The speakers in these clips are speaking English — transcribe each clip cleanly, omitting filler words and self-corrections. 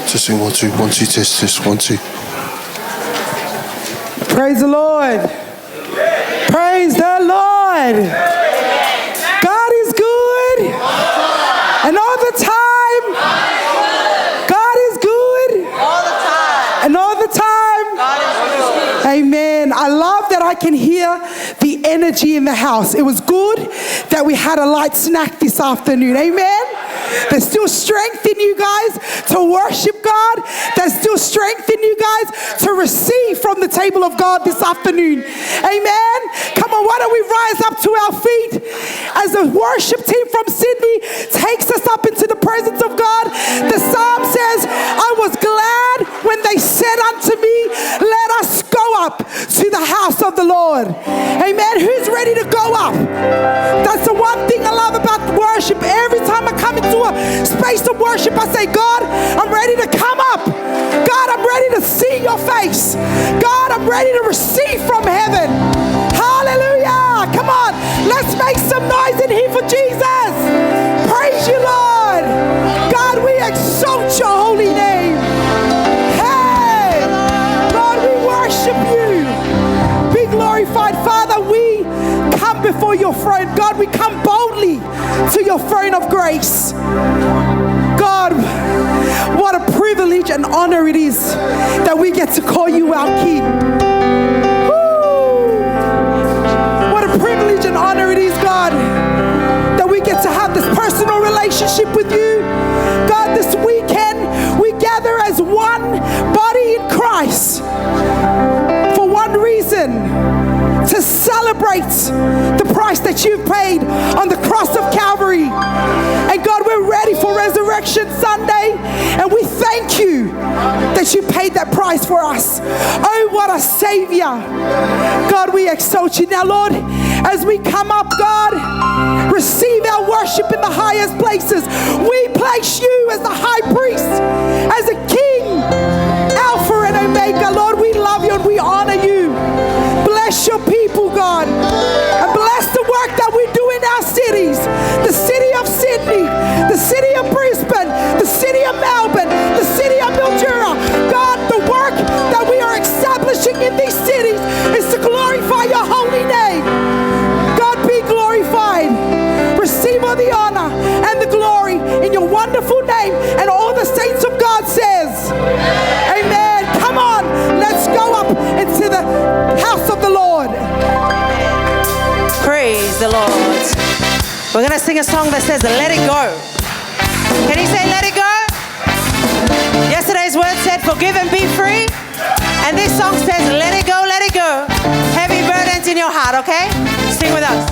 Testing 1 2 1 2 test 1 2. Praise the Lord. Praise the Lord. God is good. And all the time. God is good. All the time. And all the time. God is good. Amen. I love that I can hear the energy in the house. It was good that we had a light snack this afternoon. Amen. There's still strength in you guys to worship God. There's still strength in you guys to receive from the table of God this afternoon. Amen. Come on, why don't we rise up to our feet as the worship team from Sydney takes us up into the presence of God. The psalm says, I was glad when they said unto me, let us go up to the house of the Lord. Amen. Who's ready to go up? That's the one thing I love about worship. Every time I come into a space of worship, I say, God, I'm ready to come up. God, I'm ready to see your face. God, I'm ready to receive from heaven. Hallelujah. Come on, let's make some noise in here for Jesus. Praise you, Lord. God, we exalt your holy name. Hey, Lord, we worship you. Be glorified. Father, we come before your throne. God, we come boldly to your throne of grace. God, what a privilege and honor it is that we get to call you our King. Woo. What a privilege and honor it is, God, that we get to have this personal relationship with you. God, this weekend we gather as one body in Christ for one reason: to celebrate the price that you've paid on the cross of Calvary. And God, we're ready for Resurrection Sunday, and we thank you that you paid that price for us. Oh, what a Savior. God, we exalt you. Now, Lord, as we come up, God, receive our worship in the highest places. We place you as the high priest, as a king, Alpha and Omega. Lord, we love you and we honor you. Bless your people, God, and bless the work that we do in our cities, the city of Sydney, the city of Brisbane, the city of Melbourne, the city of Mildura. God, the work that we are establishing in these cities is to glorify your holy name. God, be glorified. Receive all the honor and the glory in your wonderful name. And all the saints of God says, amen. Come on, let's go up into the house of the Lord. Praise the Lord. We're going to sing a song that says, let it go. Can you say, let it go? Yesterday's word said, forgive and be free. And this song says, let it go, let it go. Heavy burdens in your heart, okay? Sing with us.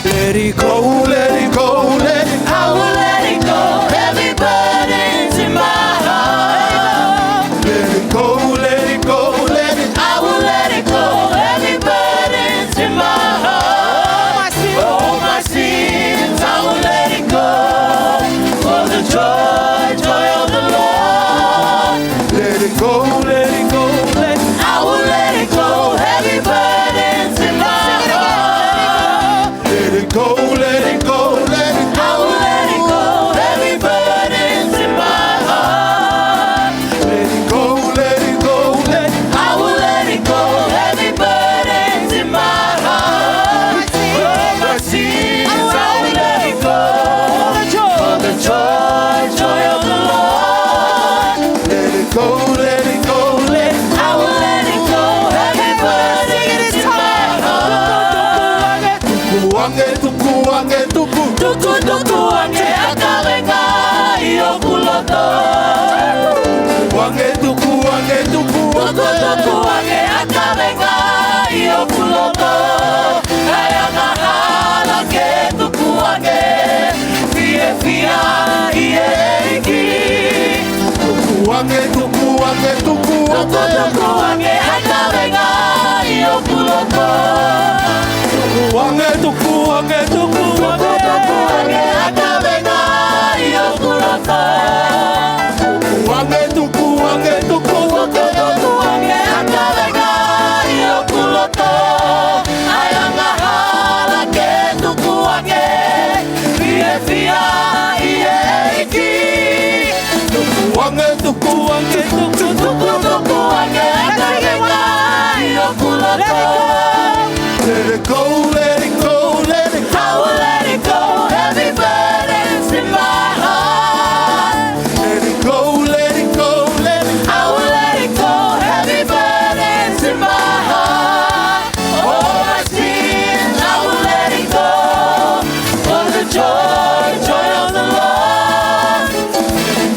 Let it go, let it go, let it go. I will let it go. Heavy burdens in my heart. Let it go, let it go, let it. I will let it go. Heavy burdens in my heart. All my sins, I will let it go. For the joy of the Lord. Let it go, let it go, let it. I will let it go. Heavy burdens in my heart. Let it go, let it go, let it. I will let it go. Heavy burdens in my heart. Let it go, let it go, let it. I will let it go. Heavy burdens in my heart. All my sins, I will let it go. For the joy of the Lord. Let it go, let it go, let it. I will let it go. Heavy burdens in my heart. Tuku wange, tuku. Tuku wange akawenga iyo kuloto. Wange, tuku wange, tuku. Tuku wange akawenga iyo kuloto. Ayanga hala ke tuku wange. Fia iye iki. Tuku wange, tuku wange, tuku. Tuku wange akawenga iyo kuloto. Wange, tuku wange, tuku. Tuku wange akawenga iyo kuloto. Wange, tuku wange, tuku. Tuku wange akawenga iyo kuloto. Ayanga hala ke tuku wange. Fia fia ieki. Tuku wange, tuku wange, tuku tuku tuku wange. Ngai okuloko. Let it go, let it go, let it go. I will let it go. Heavy burdens in my heart. Let it go, let it go, let it go. I will let it go. Heavy burdens in my heart. All my sins, I will let it go. For the joy, joy of the Lord.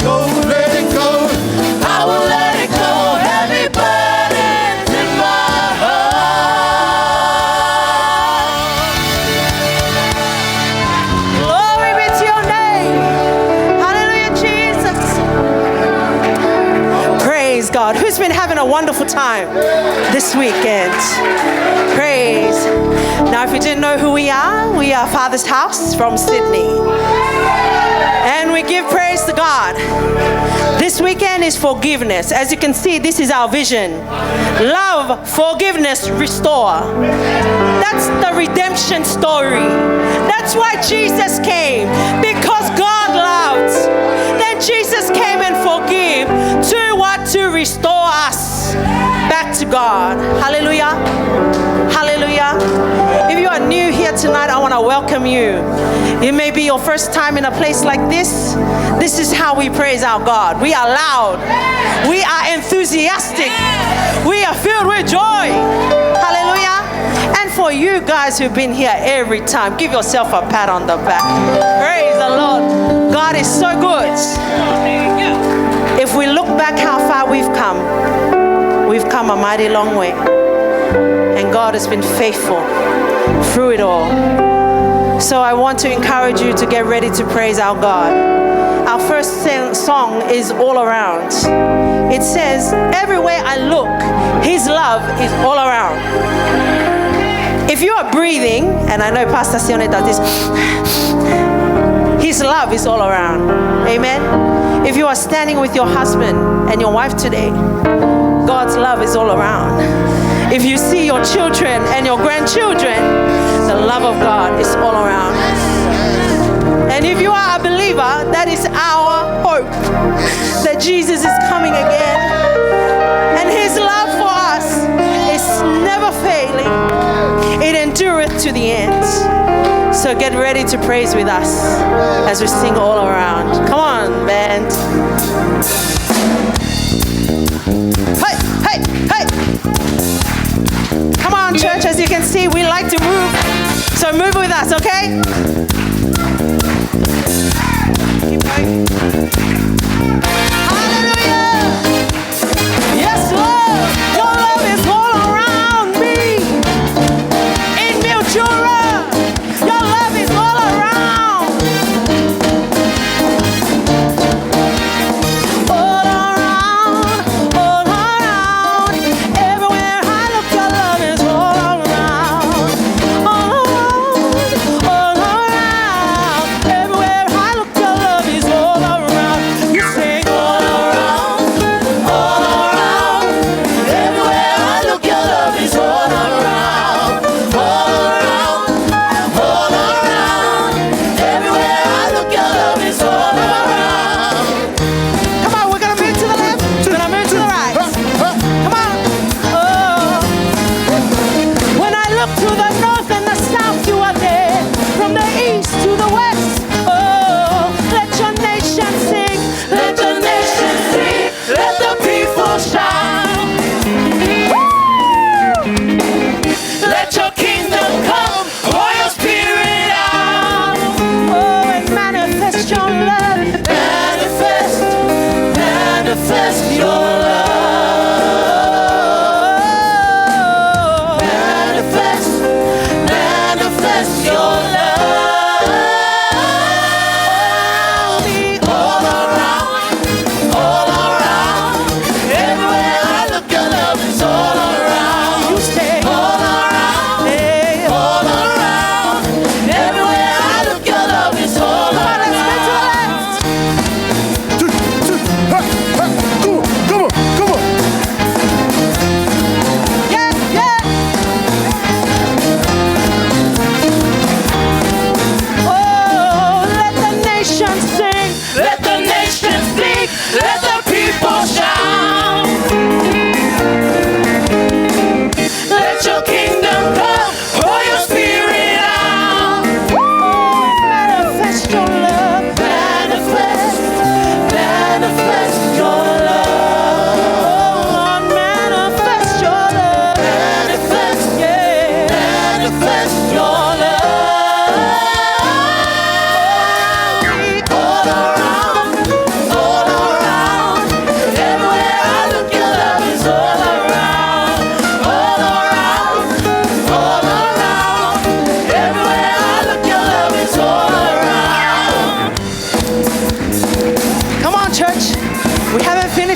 Go, let it go. I will let it go. Heavy burdens in my heart. Glory be to your name. Hallelujah, Jesus. Praise God. Who's been having a wonderful time this weekend? Praise. Now, if you didn't know who we are Father's House from Sydney. And we give praise to God. This weekend is forgiveness. As you can see, this is our vision. Love, forgiveness, restore. That's the redemption story. That's why Jesus came. Because God loved. Then Jesus came and forgave to what? To restore us back to God. Hallelujah. Hallelujah. If you are new here tonight, I want to welcome you. It may be your first time in a place like this. This is how we praise our God. We are loud. We are enthusiastic. We are filled with joy. Hallelujah. And for you guys who've been here every time, give yourself a pat on the back. Praise the Lord. God is so good. If we look back how far we've come a mighty long way. And God has been faithful through it all. So I want to encourage you to get ready to praise our God. Our first song is All Around. It says, everywhere I look, His love is all around. If you are breathing, and I know Pastor Sione does this, His love is all around. Amen. If you are standing with your husband and your wife today, God's love is all around. If you see your children and your grandchildren, the love of God is all around. And if you are a believer, that is our hope, that Jesus is coming again. And His love for us is never failing. It endureth to the end. So get ready to praise with us as we sing all around. Come on, band. Hey, hey, hey. Come on, church. As you can see, we like to move. So move with us, okay? Keep going. Hallelujah. Yes, Lord. Your love is all around me. In Mildura, your love is all around. All around, all around. Everywhere I look, your love is all around. All around, all around.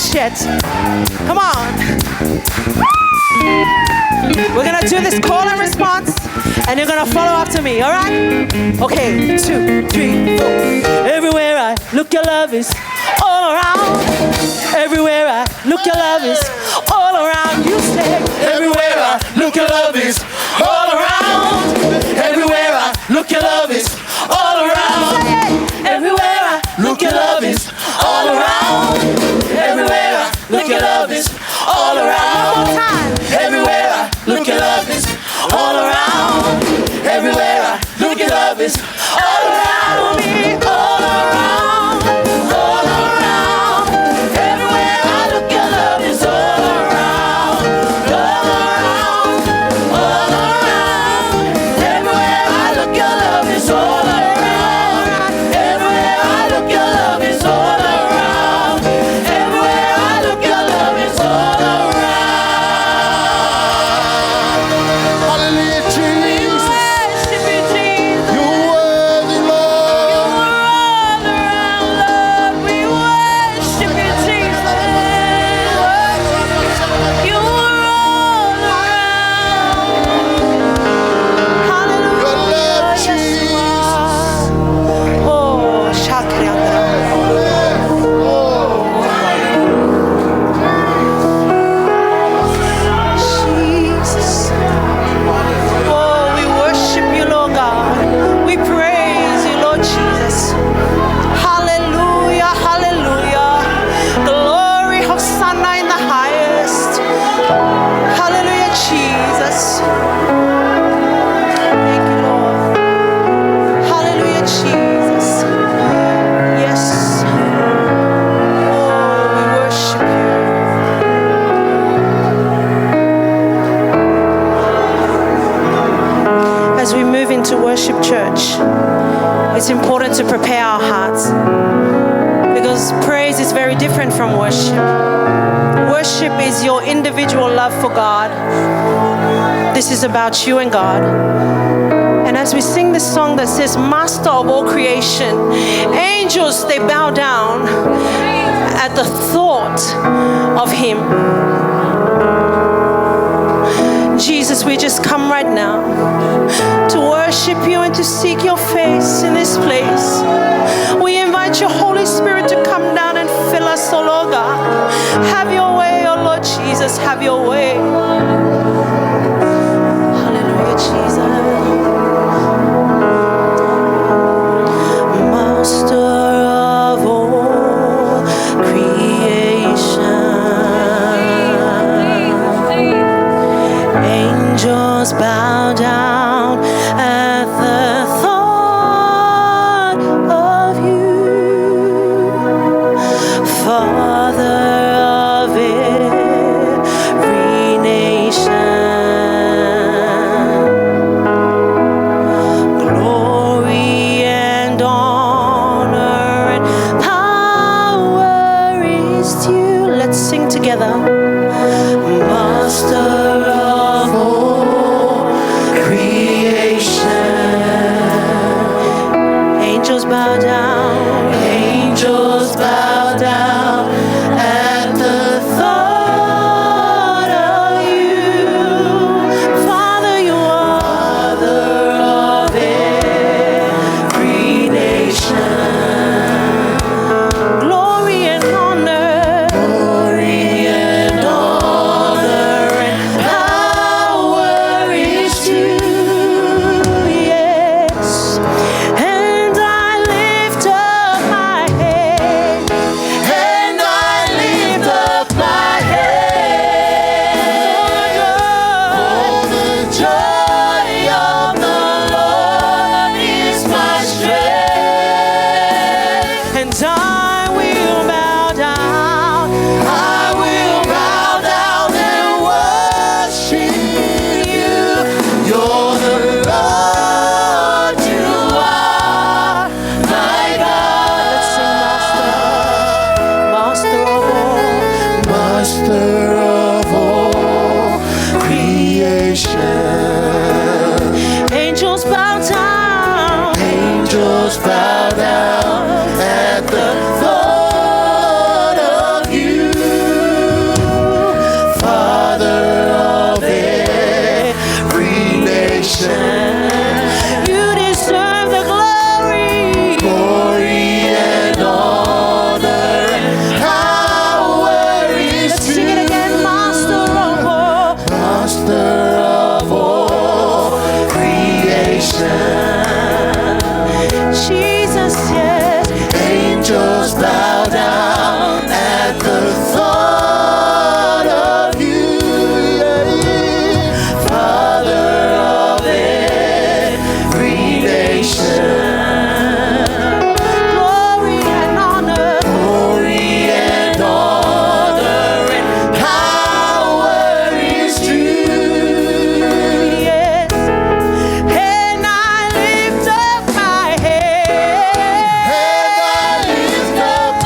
finished yet. Come on. We're gonna do this call and response, and you're gonna follow after me, all right? Okay, 2, 3, 4. Everywhere I look, your love is all around. Everywhere I look, your love is all around. You say, Everywhere I look, your love is all around. Everywhere I look, your love is all around. Everywhere I look, your love is all around. Everywhere I look, your love is all around. one more time. Everywhere I look, your love is all around. Everywhere I look, your love is all around me, all around, all around. Everywhere I look, your love is all around, all around, all around. Everywhere I look, your love is all around. Everywhere I look, your love is all around. Everywhere I look, your love is all around. Hallelujah, Jesus. Worship you, Jesus. You're worthy, Lord. All around, Lord, we worship you, Jesus. You are all around. Hallelujah. Your love, Yes, you are. Oh, Shakriandra. Jesus. Oh, we worship you, Lord God. We praise you, Lord Jesus. Hallelujah, hallelujah. Glory, Hosanna in the highest. Hallelujah, Jesus. Thank you, Lord. Hallelujah, Jesus. Yes. Oh, we worship you. As we move into worship, church, it's important to prepare our hearts because praise is very different from worship. Worship is your individual love for God. This is about you and God. And as we sing this song that says, Master of all creation, angels, they bow down at the thought of Him. Jesus, we just come right now to worship you and to seek your face in this place. We invite your Holy Spirit to come down and fill us, oh Lord God. Have your way, oh Lord Jesus, have your way. Hallelujah, Jesus. Master of all creation, angels bow down at the thought of you, Father of every nation. Glory and honor and power is due. Let's sing together. Master of all creation, angels bow down, angels bow down at the thought of you. Father, you are Father of every nation. Glory and honor, glory and honor and power is due. Yes, and I lift up my head, and I lift up my head. For the joy of the Lord is my strength, and I will bow down. I will bow down and worship you. You're the Lord, you are my God. Let's sing, Master of all, Master of all creation, angels bow down, angels bow down at the thought of you. yes. Angels bow down at the thought of you, Father of every nation. Glory and honor. Glory and honor and power is due. Yes. And I lift up my head. And I lift up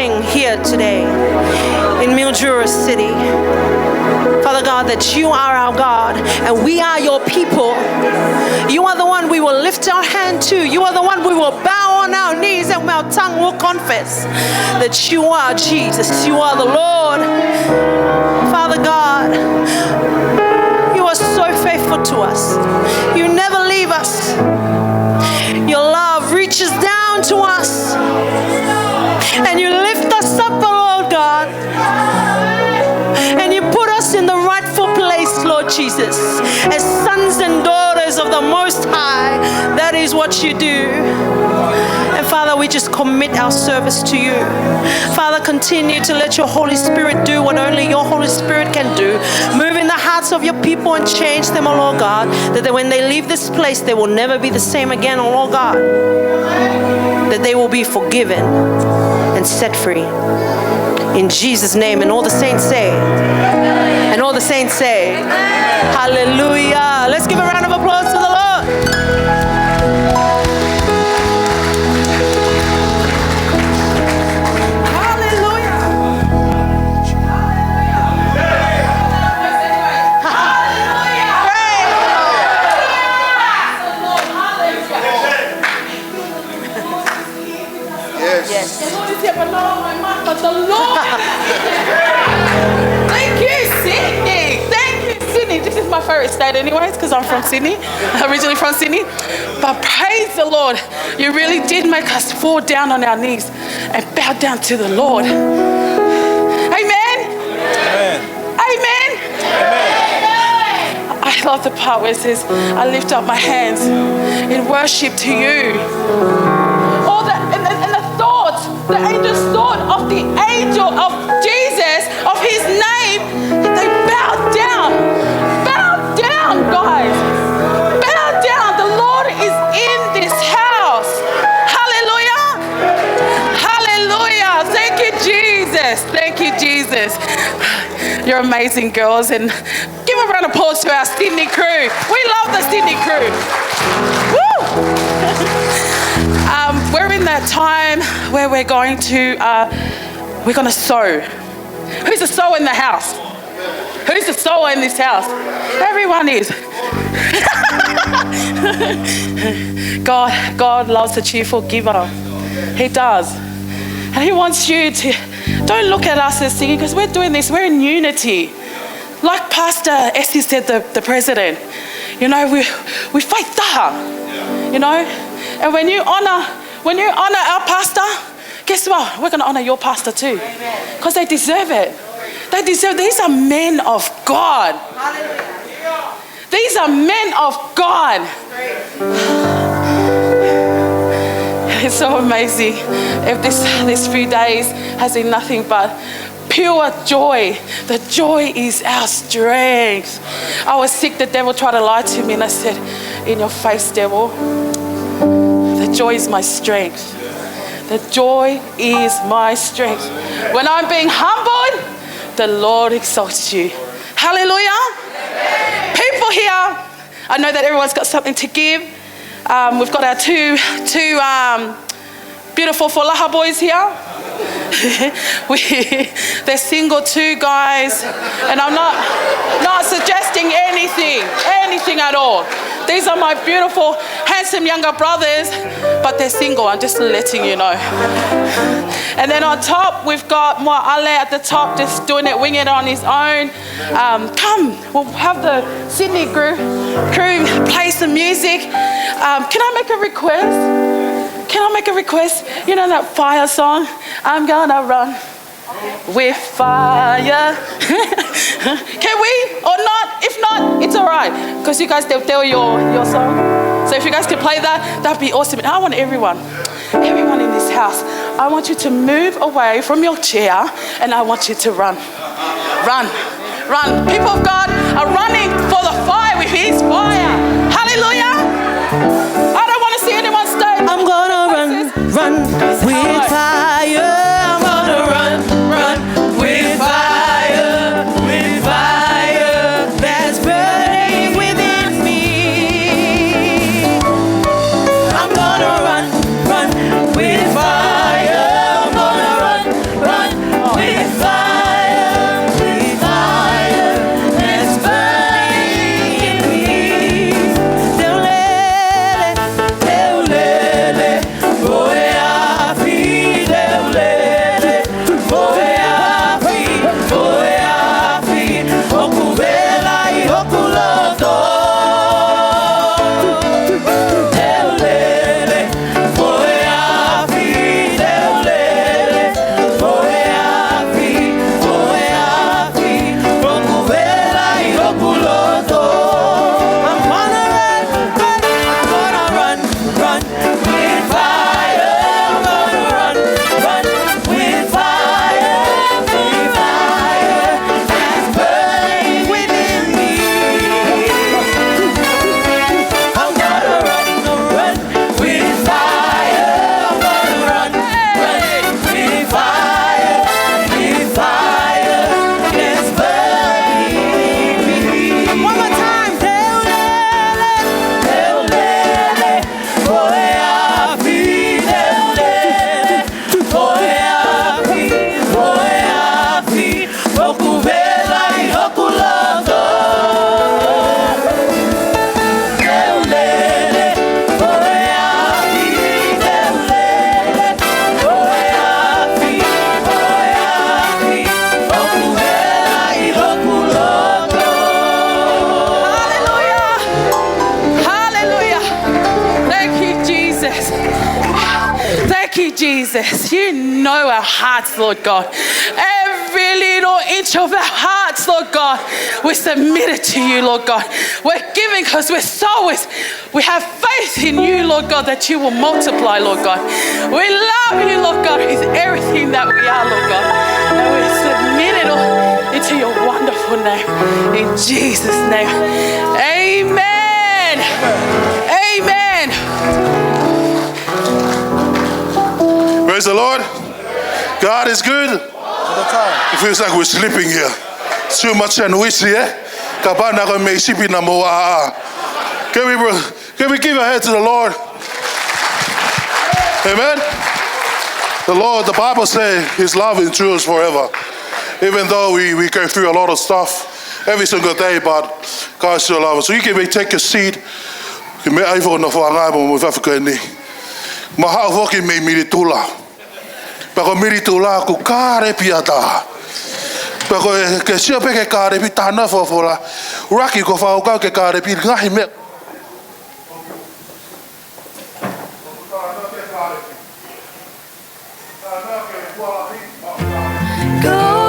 gathering here today in Mildura City. Father God, that you are our God and we are your people. You are the one we will lift our hand to. You are the one we will bow on our knees and our tongue will confess that you are Jesus. You are the Lord. Father God, you are so faithful to us. You never leave us. Your love reaches down to us and you lift us up, oh Lord God. And you put us in the rightful place, Lord Jesus, as sons and daughters of the Most High. That is what you do. And Father, we just commit our service to you. Father, continue to let your Holy Spirit do what only your Holy Spirit can do. Move in the hearts of your people and change them, oh Lord God, that when they leave this place, they will never be the same again, oh Lord God. That they will be forgiven and set free. In Jesus' name, and all the saints say, and all the saints say, hallelujah. Let's give a round of applause to the Lord. But the Lord, thank you, Sydney. Thank you, Sydney. This is my favorite state anyways, because I'm from Sydney, originally from Sydney. But praise the Lord, you really did make us fall down on our knees and bow down to the Lord. Amen? Amen. Amen. Amen. I love the part where it says, I lift up my hands in worship to you. The angel's thought of the angel of Jesus, of his name, they bowed down. Bow down, guys. Bow down. The Lord is in this house. Hallelujah. Hallelujah. Thank you, Jesus. Thank you, Jesus. You're amazing, girls. And give a round of applause to our Sydney crew. We love the Sydney crew. Woo! We're in that time where we're going to sow. Who's a sower in the house? Who's a sower in this house? Everyone is. God loves a cheerful giver. He does. And he wants you to, don't look at us as singing, because we're doing this, we're in unity. Like Pastor Essie said, the president, you know, we fight that, you know. And when you honor our pastor, guess what? We're going to honor your pastor too. Because they deserve it. They deserve, these are men of God. These are men of God. It's so amazing. If this few days has been nothing but pure joy. The joy is our strength. I was sick, the devil tried to lie to me and I said, in your face, devil. The joy is my strength. The joy is my strength. When I'm being humbled, the Lord exalts you. Hallelujah. People here, I know that everyone's got something to give. We've got our two beautiful Folaha boys here. They're single too, guys. And I'm not suggesting anything at all. These are my beautiful, handsome younger brothers, but they're single. I'm just letting you know. And then on top, we've got Mo'ale at the top, just doing it, winging it on his own. Come, we'll have the Sydney crew play some music. Can I make a request? Can I make a request? You know that fire song? I'm gonna run with fire. Can we or not? If not, it's all right. Because you guys, they'll your song. So if you guys could play that, that'd be awesome. And I want everyone in this house, I want you to move away from your chair and I want you to run. Run. People of God are running for the fire with his fire. Hallelujah. I don't want to see anyone stay. I'm gonna run with fire. I'm gonna run with fire, that's burning within me. I'm gonna run with fire. I'm gonna Jesus, you know our hearts, Lord God. Every little inch of our hearts, Lord God, we submit it to you, Lord God. We're giving because we're sowers. We have faith in you, Lord God, that you will multiply, Lord God. We love you, Lord God, with everything that we are, Lord God. And we submit it all into your wonderful name. In Jesus' name. Amen. Amen. Praise the Lord. God is good. It feels like we're sleeping here. Too much and wishy, eh? Can we give a hand to the Lord? Amen. The Lord, the Bible says his love endures forever. Even though we go through a lot of stuff every single day, but God still loves us. So you can take a seat. Maha voki me miritula. Pero miritula ku kare piata. Pero ke sia pe ke kare pi tana fofola. Raki ko fa ka ke kare pi ngahi me. God.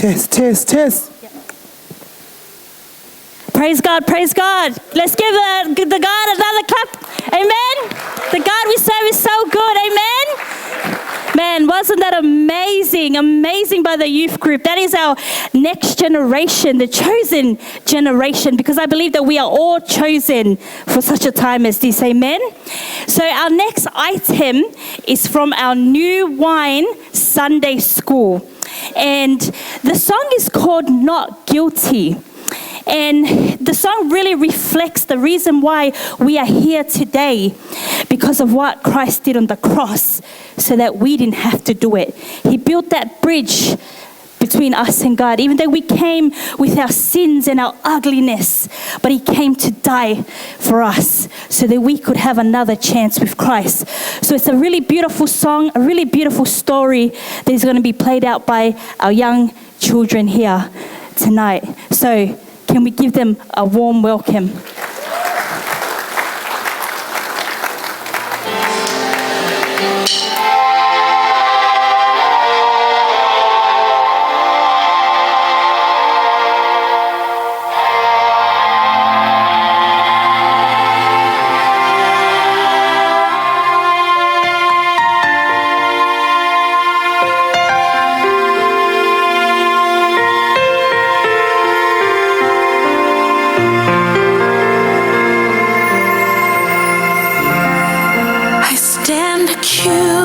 Test. Praise God, praise God. Let's give the God another clap. Amen. The God we serve is so good. Amen. Man, wasn't that amazing? Amazing by the youth group. That is our next generation, the chosen generation, because I believe that we are all chosen for such a time as this. Amen. So our next item is from our New Wine Sunday School. And the song is called Not Guilty. And the song really reflects the reason why we are here today, because of what Christ did on the cross, so that we didn't have to do it. He built that bridge between us and God, even though we came with our sins and our ugliness, but He came to die for us so that we could have another chance with Christ. So it's a really beautiful song, a really beautiful story that is going to be played out by our young children here tonight. So can we give them a warm welcome? I stand accused.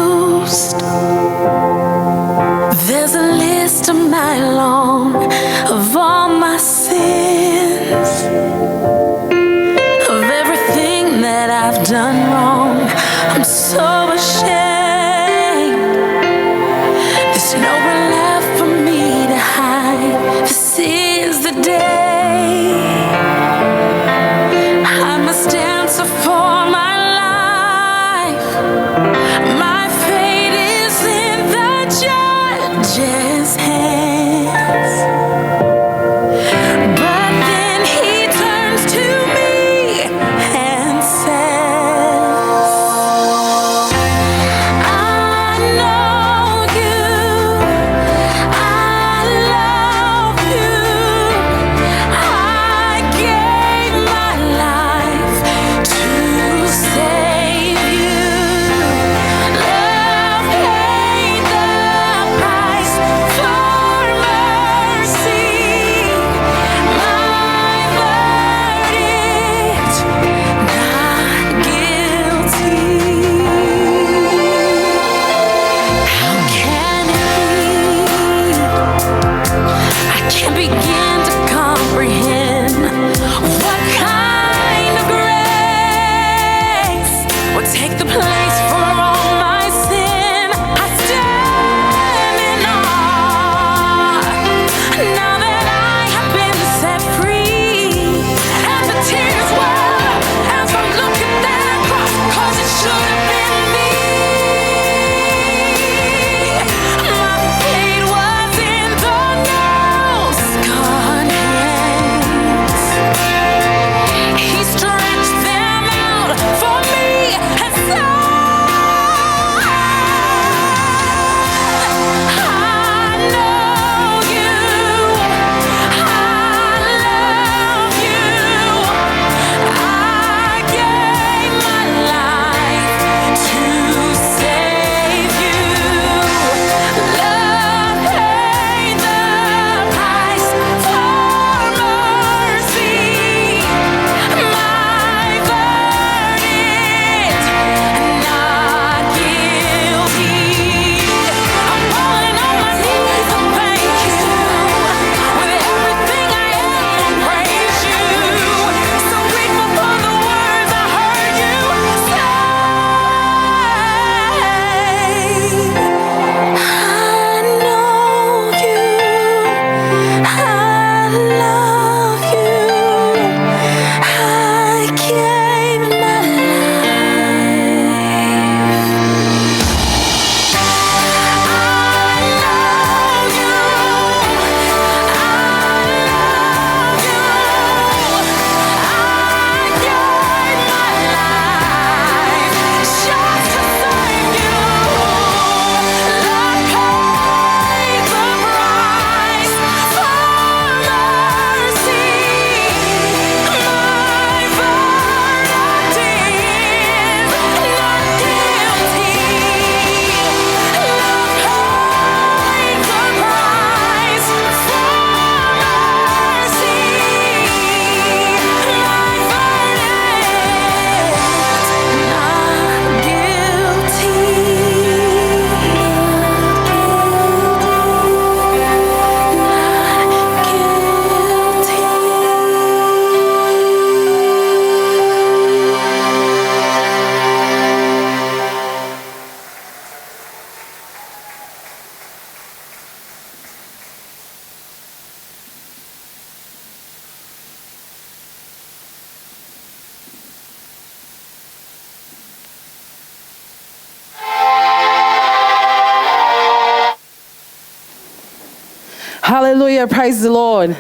Hallelujah. Praise the Lord.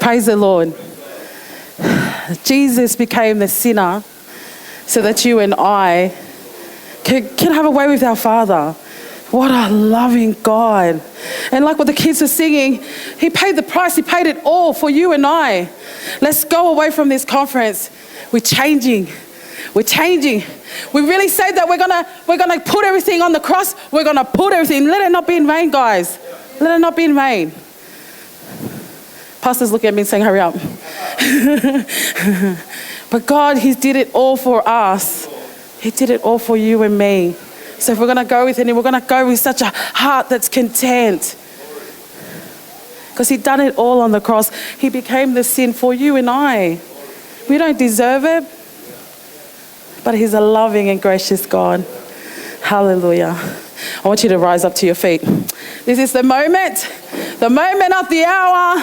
Praise the Lord. Jesus became the sinner so that you and I can have a way with our Father. What a loving God. And like what the kids were singing, he paid the price. He paid it all for you and I. Let's go away from this conference. We're changing. We're changing. We really say that we're gonna put everything on the cross. We're gonna put everything. Let it not be in vain, guys. Let it not be in vain. Pastor's looking at me and saying, hurry up. But God, he did it all for us. He did it all for you and me. So if we're going to go with him, we're going to go with such a heart that's content. Because he done it all on the cross. He became the sin for you and I. We don't deserve it. But he's a loving and gracious God. Hallelujah. I want you to rise up to your feet. This is the moment of the hour.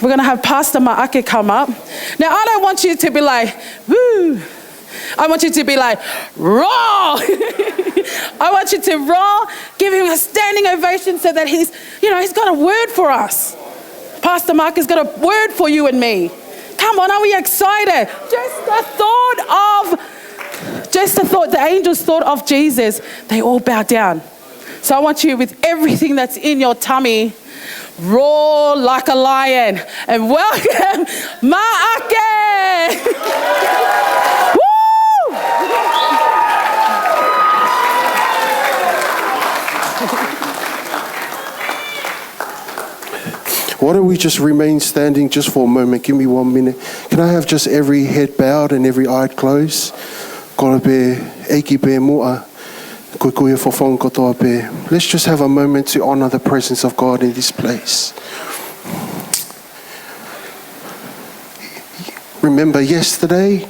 We're going to have Pastor Ma'ake come up. Now, I don't want you to be like, woo. I want you to be like, roar. I want you to roar, give him a standing ovation so that he's got a word for us. Pastor Mark has got a word for you and me. Come on, are we excited? Just the thought, the angels thought of Jesus, they all bow down. So I want you, with everything that's in your tummy, roar like a lion and welcome Ma'ake. Woo! Why don't we just remain standing just for a moment? Give me 1 minute. Can I have just every head bowed and every eye closed? Let's just have a moment to honor the presence of God in this place. Remember yesterday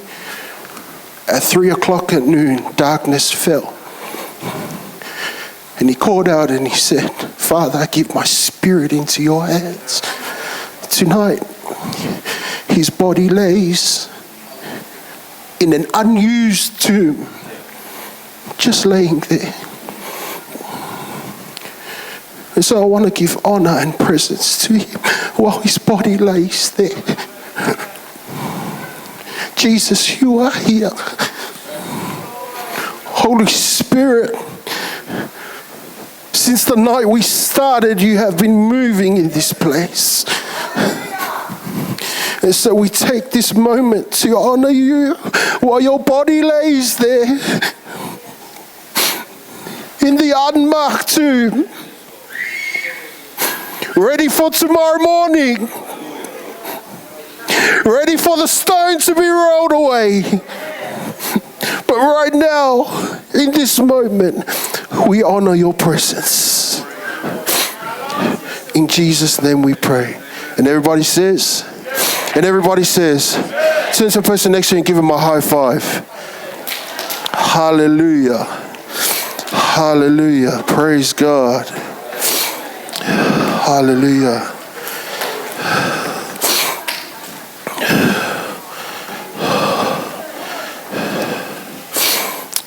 at 3:00 at noon, darkness fell. And he called out and he said, Father, I give my spirit into your hands. Tonight, his body lays in an unused tomb, just laying there. And so I want to give honor and presence to him while his body lays there. Jesus, you are here. Holy Spirit, since the night we started, you have been moving in this place. And so we take this moment to honor you while your body lays there in the unmarked tomb, ready for tomorrow morning, ready for the stone to be rolled away. But right now, in this moment, we honor your presence. In Jesus' name we pray. And everybody says, turn to the person next to you and give him a high five. Hallelujah. Hallelujah. Praise God. Hallelujah.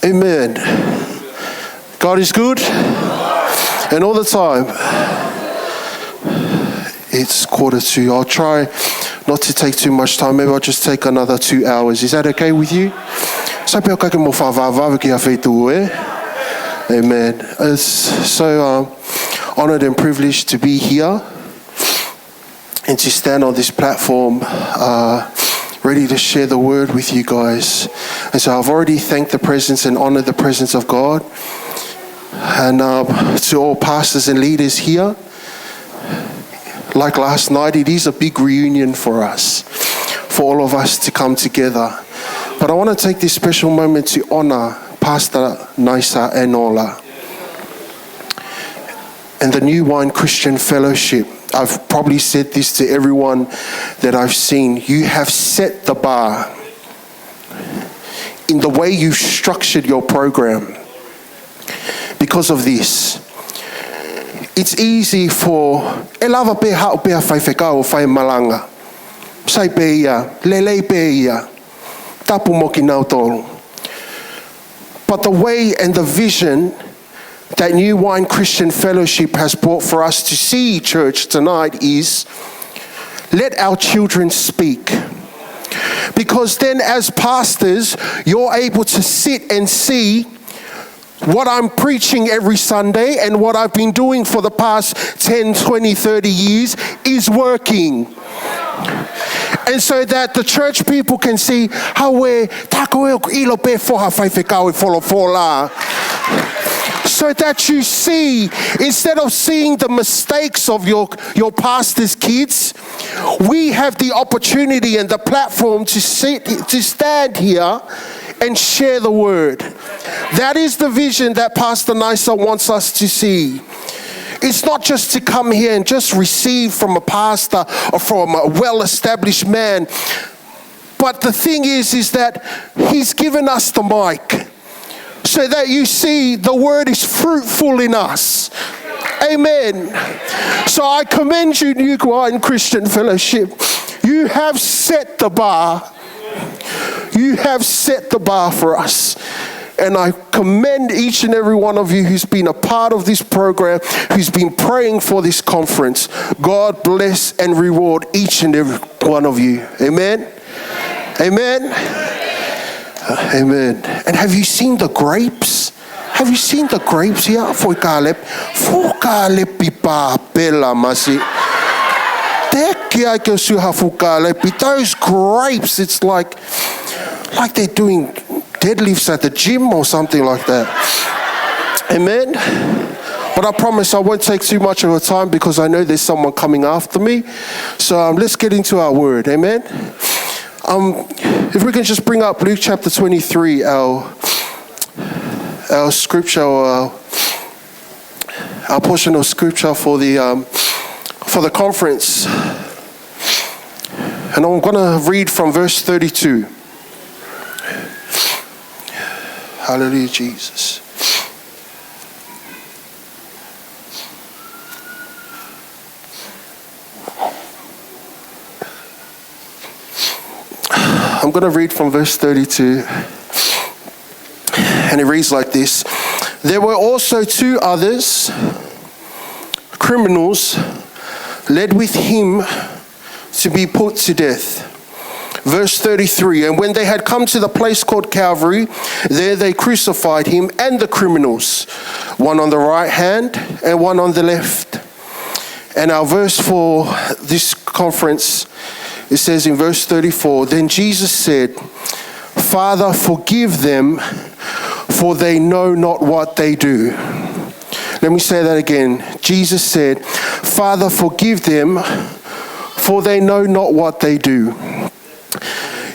Amen. God is good, and all the time. It's 1:45. I'll try not to take too much time. Maybe I'll just take another 2 hours. Is that okay with you? Amen. It's so honored and privileged to be here and to stand on this platform, ready to share the word with you guys. And so I've already thanked the presence and honored the presence of God. And to all pastors and leaders here, like last night, it is a big reunion for us, for all of us to come together. But I want to take this special moment to honor Pastor Naisa Enola and the New Wine Christian Fellowship. I've probably said this to everyone that I've seen. You have set the bar in the way you've structured your program. Because of this, it's easy for elava pe hao pe whaifeka o whai malanga. Sai pe ia, lelei pe ia, tapu moki nau tolu. But the way and the vision that New Wine Christian Fellowship has brought for us to see, church, tonight is let our children speak. Because then as pastors, you're able to sit and see what I'm preaching every Sunday and what I've been doing for the past 10, 20, 30 years is working. And so that the church people can see how we're so that you see, instead of seeing the mistakes of your pastor's kids, we have the opportunity and the platform to stand here and share the word. That is the vision that Pastor Nisa wants us to see. It's not just to come here and just receive from a pastor or from a well-established man. But the thing is that he's given us the mic so that you see the word is fruitful in us. Amen. So I commend you, New Wine Christian Fellowship. You have set the bar. You have set the bar for us. And I commend each and every one of you who's been a part of this program, who's been praying for this conference. God bless and reward each and every one of you. Amen? Amen? Amen. And have you seen the grapes? Have you seen the grapes here? Those grapes, it's like they're doing deadlifts at the gym or something like that. Amen. But I promise I won't take too much of your time because I know there's someone coming after me. So let's get into our word. Amen. If we can just bring up Luke chapter 23, our scripture, our portion of scripture for the conference. And I'm going to read from verse 32. Hallelujah, Jesus. I'm going to read from verse 32. And it reads like this. There were also two others, criminals, led with him to be put to death. Verse 33, and when they had come to the place called Calvary, there they crucified him and the criminals, one on the right hand and one on the left. And our verse for this conference, it says in verse 34, then Jesus said, Father, forgive them, for they know not what they do. Let me say that again. Jesus said, Father, forgive them, for they know not what they do.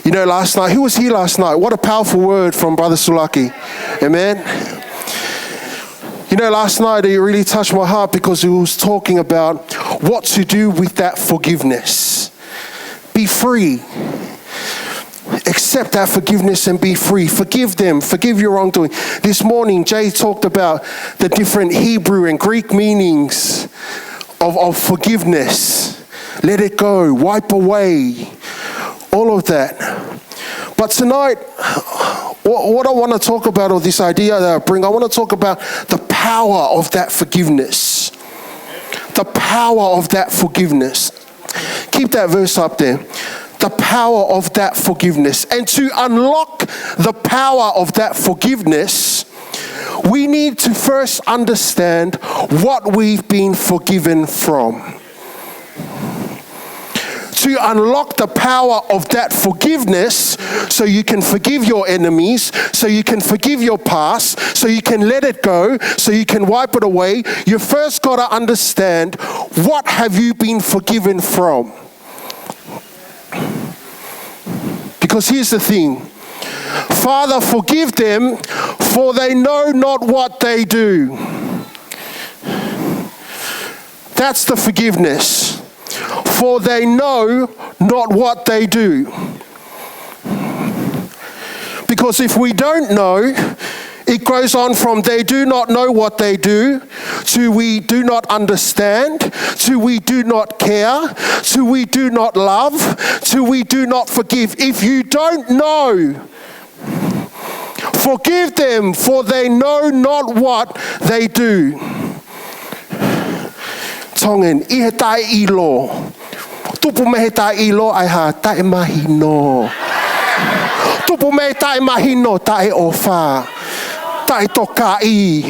You know, last night, who was here last night? What a powerful word from Brother Sulaki. Amen. You know, last night it really touched my heart because he was talking about what to do with that forgiveness. Be free. Accept that forgiveness and be free. Forgive them. Forgive your wrongdoing. This morning, Jay talked about the different Hebrew and Greek meanings of forgiveness. Let it go. Wipe away. All of that. But tonight, what I want to talk about, or this idea that I bring, I want to talk about the power of that forgiveness. The power of that forgiveness. Keep that verse up there. The power of that forgiveness. And to unlock the power of that forgiveness, we need to first understand what we've been forgiven from. To unlock the power of that forgiveness so you can forgive your enemies, so you can forgive your past, so you can let it go, so you can wipe it away, you first got to understand what have you been forgiven from. Because here's the thing. Father, forgive them, for they know not what they do. That's the forgiveness. For they know not what they do. Because if we don't know, it goes on from they do not know what they do, to we do not understand, to we do not care, to we do not love, to we do not forgive. If you don't know, Forgive them, for they know not what they do. Tongen, I he tae ilo. Tupu me he tae ilo ai ha tae mahino. Tupu me tae mahino tae ofa. Tae tokai,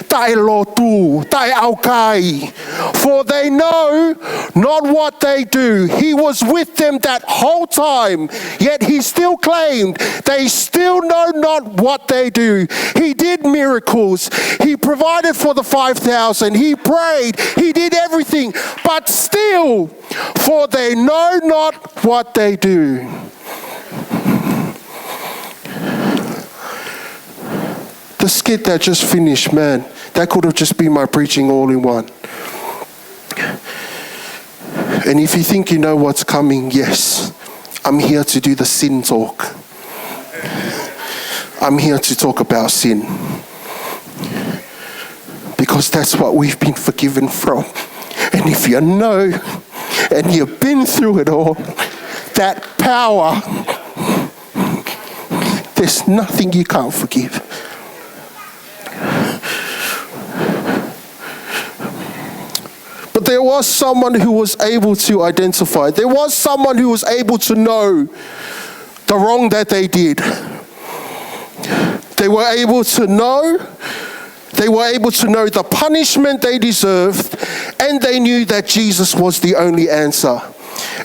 tae lotu, tae aukai. For they know not what they do. He was with them that whole time, yet he still claimed they still know not what they do. He did miracles. He provided for the 5,000. He prayed. He did everything. But still, for they know not what they do. The skit that just finished, man, that could have just been my preaching all in one. And if you think you know what's coming, yes, I'm here to do the sin talk. I'm here to talk about sin. Because that's what we've been forgiven from. And if you know, and you've been through it all, that power, there's nothing you can't forgive. But there was someone who was able to identify. There was someone who was able to know the wrong that they did. They were able to know. They were able to know the punishment they deserved, and they knew that Jesus was the only answer.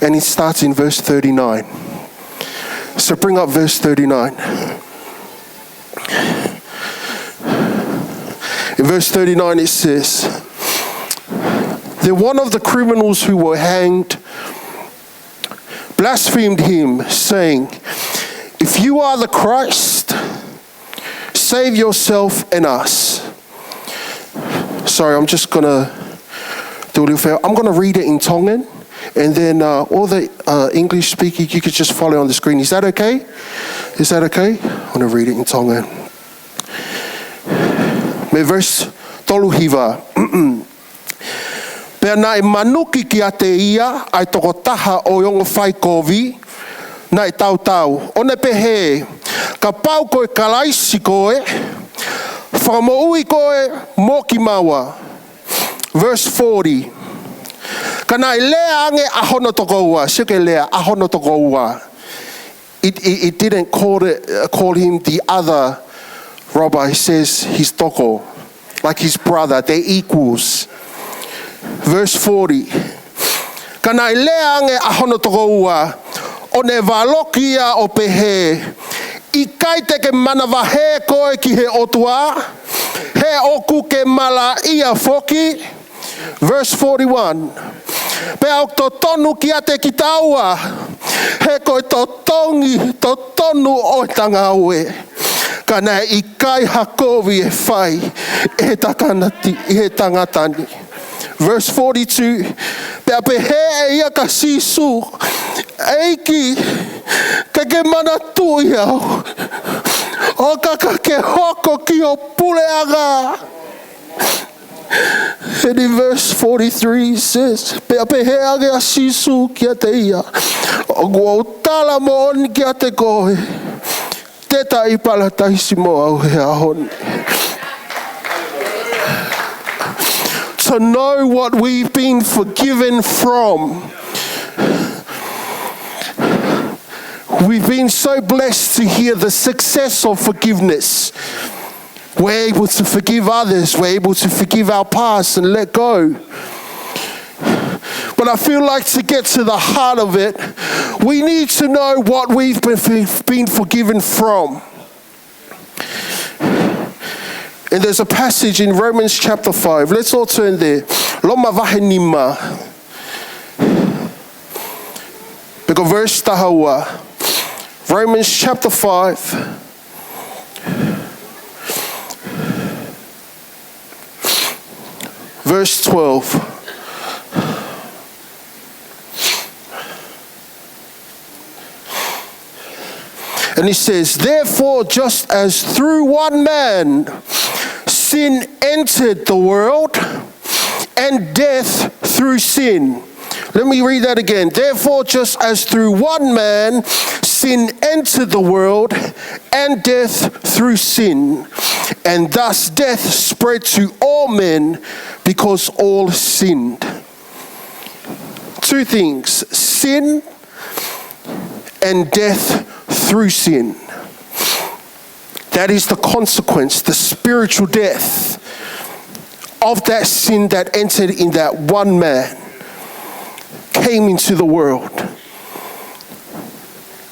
And it starts in verse 39. So bring up verse 39. In verse 39 it says, then one of the criminals who were hanged blasphemed him, saying, if you are the Christ, save yourself and us. Sorry, I'm just going to do a little favor. I'm going to read it in Tongan, and then all the English speaking, you could just follow on the screen. Is that okay? Is that okay? I'm going to read it in Tongan. Me verse toluhiva. Pea nai manuki ki a te ia, ai toko taha o yongo whai kovi, nai tau tau. One pehe, ka pau koe kalaisi koe, whakamoui koe mō ki maua. Verse 40. Ka nai lea ange ahono toko ua, sike lea ahono toko ua. It didn't call him the other robber. He says he's toko, like his brother, they're equals. Verse 40. Kanai leange ahono toko ua, o ne walokia o pehe, i kai te ke manawa he koe ki he otua, he oku ke mala ia foki. Verse 41. Pea ok to tonu ki ate ki taua, he koe to tongi, to tonu o tanga ue. Kanai i kai hakovi e whai, e takanati, e tangatani. Verse 42, pea pehe e ia ka sisu, eiki, ka ke mana tui au, o ka ke hoko ki o puleanga. And in verse 43 says, pea pehe age a sisu ki a te ia, o gua utala mo oni ki a te koe, te ta ipala taisi mo au he ahoni. To know what we've been forgiven from. We've been so blessed to hear the success of forgiveness. We're able to forgive others. We're able to forgive our past and let go. But I feel like to get to the heart of it, we need to know what we've been forgiven from. And there's a passage in Romans chapter 5. Let's all turn there. Loma vahenima. Because verse tahaua. Romans chapter 5. Verse 12. And he says, therefore, just as through one man sin entered the world, and death through sin. Let me read that again. Therefore, just as through one man sin entered the world, and death through sin. And thus death spread to all men because all sinned. Two things: sin and death through sin. That is the consequence, the spiritual death of that sin that entered in that one man, came into the world.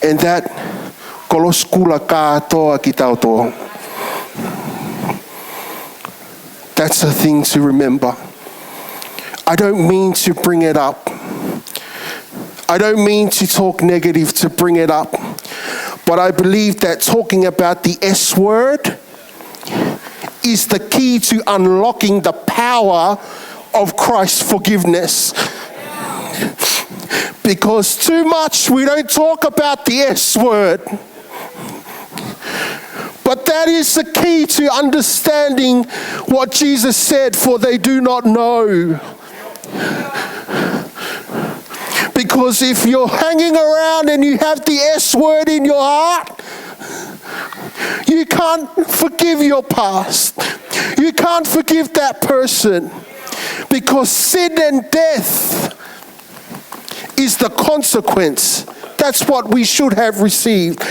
And that koloskula katoa kitauto. That's a thing to remember. I don't mean to bring it up. I don't mean to talk negative to bring it up. But I believe that talking about the S word is the key to unlocking the power of Christ's forgiveness. Because too much we don't talk about the S word. But that is the key to understanding what Jesus said, for they do not know. Because if you're hanging around and you have the S word in your heart, you can't forgive your past. You can't forgive that person. Because sin and death is the consequence. That's what we should have received.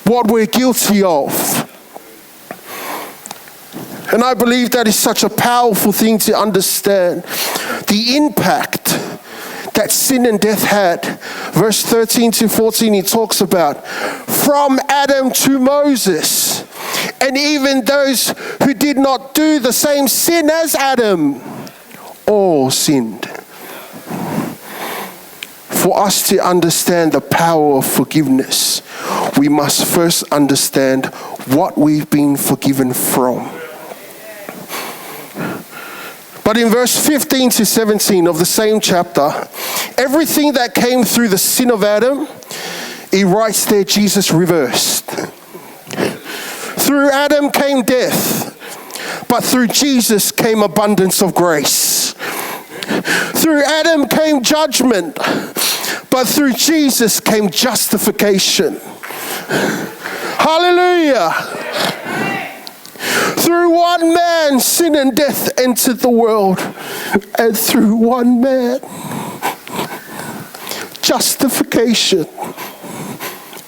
What we're guilty of. And I believe that is such a powerful thing to understand. The impact that sin and death had. Verse 13 to 14, he talks about from Adam to Moses, and even those who did not do the same sin as Adam, all sinned. For us to understand the power of forgiveness, we must first understand what we've been forgiven from. But in verse 15 to 17 of the same chapter, everything that came through the sin of Adam, he writes there, Jesus reversed. Through Adam came death, but through Jesus came abundance of grace. Through Adam came judgment, but through Jesus came justification. Hallelujah. Through one man, sin and death entered the world. And through one man, justification.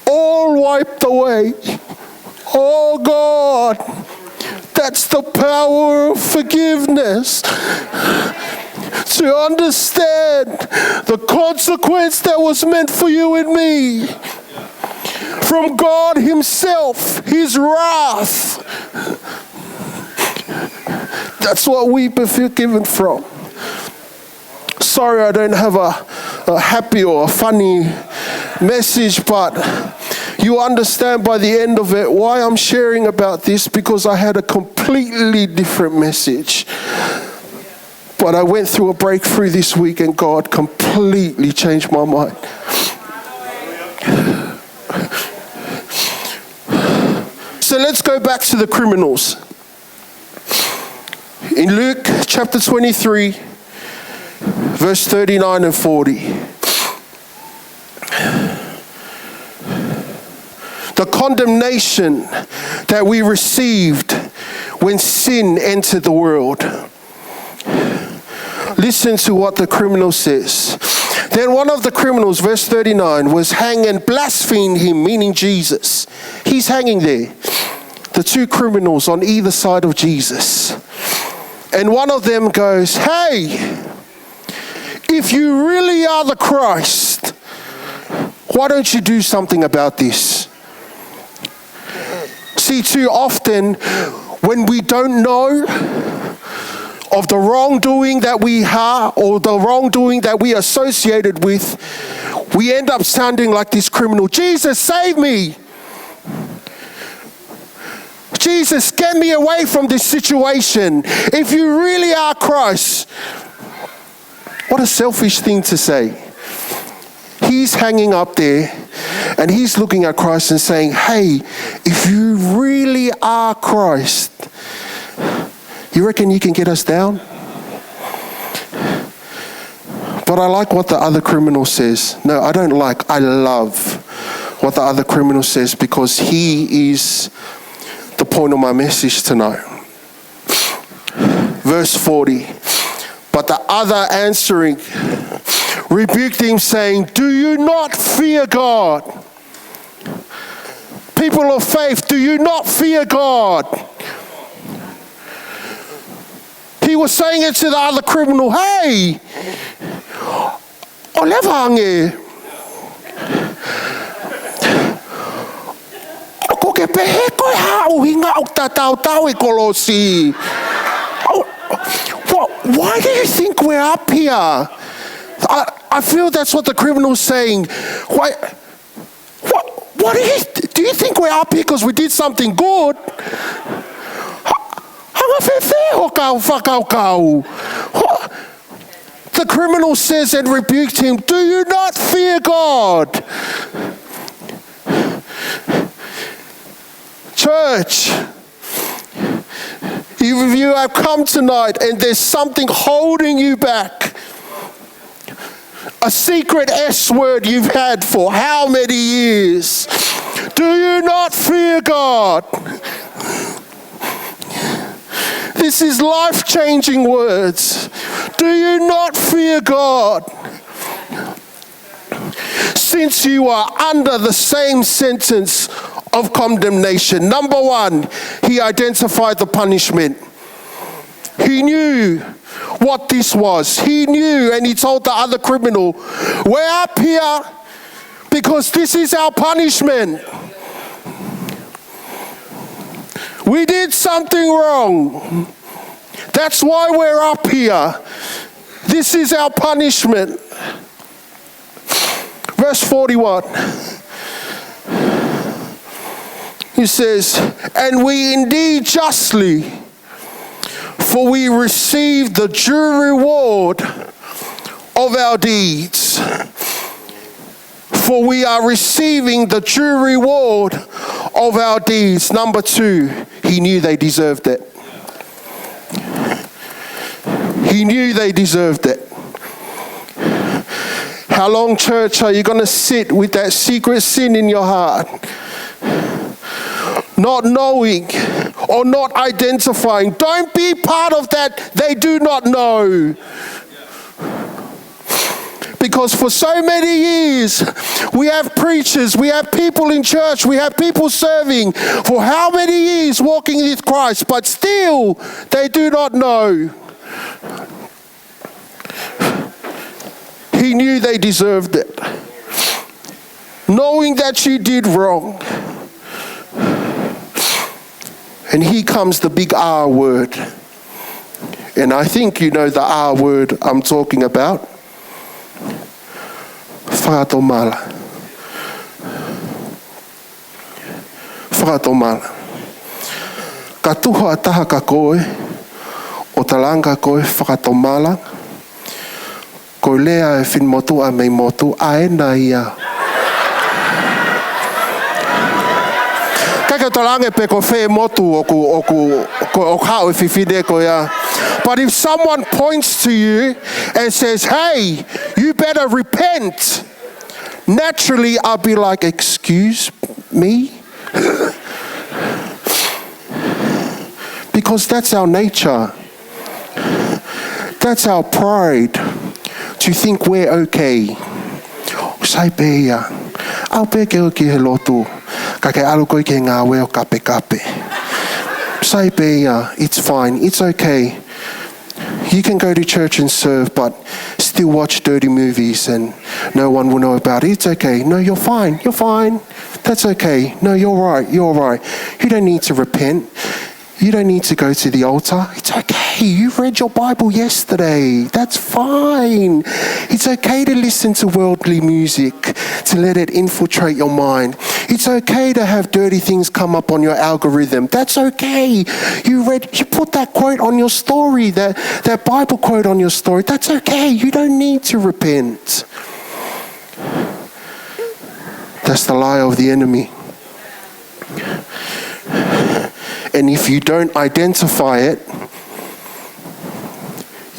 All wiped away. Oh God, that's the power of forgiveness. To understand the consequence that was meant for you and me. From God Himself, His wrath. That's what we've been forgiven from. Sorry, I don't have a happy or a funny message, but you understand by the end of it why I'm sharing about this, because I had a completely different message. But I went through a breakthrough this week and God completely changed my mind. So let's go back to the criminals. In Luke chapter 23, verse 39 and 40. The condemnation that we received when sin entered the world. Listen to what the criminal says. Then one of the criminals, verse 39, was hanged and blasphemed him, meaning Jesus. He's hanging there. The two criminals on either side of Jesus. And one of them goes, hey, if you really are the Christ, why don't you do something about this? See, too often when we don't know of the wrongdoing that we have or the wrongdoing that we associated with, we end up sounding like this criminal. Jesus, save me. Jesus, get me away from this situation. If you really are Christ. What a selfish thing to say. He's hanging up there and he's looking at Christ and saying, hey, if you really are Christ, you reckon you can get us down? But I like what the other criminal says. No, I don't like. I love what the other criminal says, because he is the point of my message tonight. Verse 40. But the other answering rebuked him, saying, do you not fear God? People of faith, do you not fear God? He was saying it to the other criminal, hey, o le vange. Ko ke pehe koe hao hinga o tatau tau e kolosi. Why do you think we're up here? I feel that's what the criminal's saying. Why? What do you think we're up here because we did something good? The criminal says and rebuked him, do you not fear God? Church, if you have come tonight and there's something holding you back, a secret S word you've had for how many years, do you not fear God? This is life-changing words. Do you not fear God? Since you are under the same sentence of condemnation. Number one, he identified the punishment. He knew what this was. He knew, and he told the other criminal, we're up here because this is our punishment. We did something wrong. That's why we're up here. This is our punishment. Verse 41. He says, and we indeed justly, for we receive the due reward of our deeds. For we are receiving the due reward of our deeds. Number two, he knew they deserved it. He knew they deserved it. How long, church, are you going to sit with that secret sin in your heart? Not knowing or not identifying. Don't be part of that. They do not know. Because for so many years, we have preachers, we have people in church, we have people serving for how many years walking with Christ, but still they do not know. He knew they deserved it. Knowing that you did wrong. And here comes the big R word. And I think you know the R word I'm talking about. Whakatomala. Whakatomala. Ka tuha taha ka koe, o talanga koe whakatomala, ko lea e whin motu a mei motu, a e na ia. Kaka talanga pe ko whe motu o kao e whiwhine ko ia. But if someone points to you and says, hey, you better repent, naturally I'll be like, excuse me? Because that's our nature. That's our pride, to think we're okay. Sai pe ia. Au pe ke o ki he lotu. Ka ke alu koi ke ngā weo kape kape. Sai pe ia. It's fine. It's okay. You can go to church and serve, but still watch dirty movies and no one will know about it. It's okay. No, you're fine. You're fine. That's okay. No, you're right. You're right. You don't need to repent. You don't need to go to the altar. It's okay. You read your Bible yesterday. That's fine. It's okay to listen to worldly music, to let it infiltrate your mind. It's okay to have dirty things come up on your algorithm. That's okay. You put that quote on your story, that Bible quote on your story. That's okay. You don't need to repent. That's the lie of the enemy. And if you don't identify it,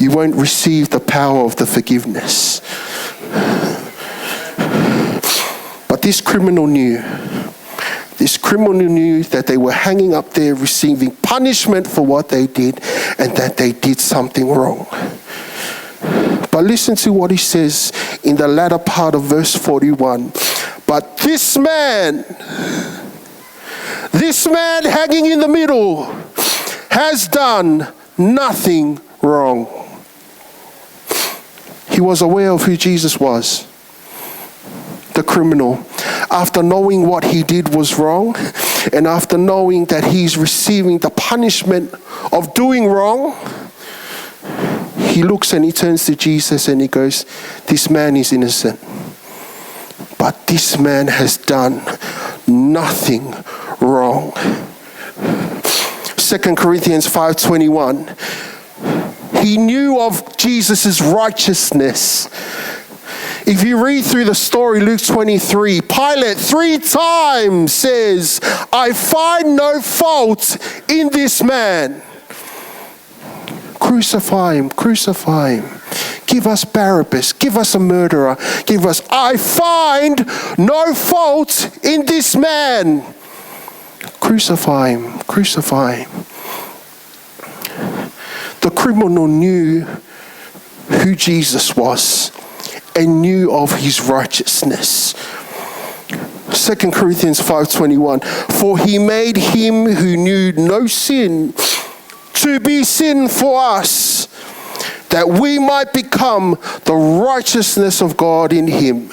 you won't receive the power of the forgiveness. But this criminal knew that they were hanging up there receiving punishment for what they did and that they did something wrong. But listen to what he says in the latter part of verse 41. But this man hanging in the middle has done nothing wrong. He was aware of who Jesus was. The criminal, after knowing what he did was wrong, and after knowing that he's receiving the punishment of doing wrong, he looks and he turns to Jesus and he goes, this man is innocent. But this man has done nothing wrong. 2 Corinthians 5:21. He knew of Jesus' righteousness. If you read through the story, Luke 23, Pilate 3 times says, I find no fault in this man. Crucify him, crucify him. Give us Barabbas, give us a murderer, give us, I find no fault in this man. Crucify him, crucify him. The criminal knew who Jesus was and knew of his righteousness. 2 Corinthians 5:21, for he made him who knew no sin to be sin for us, that we might become the righteousness of God in him.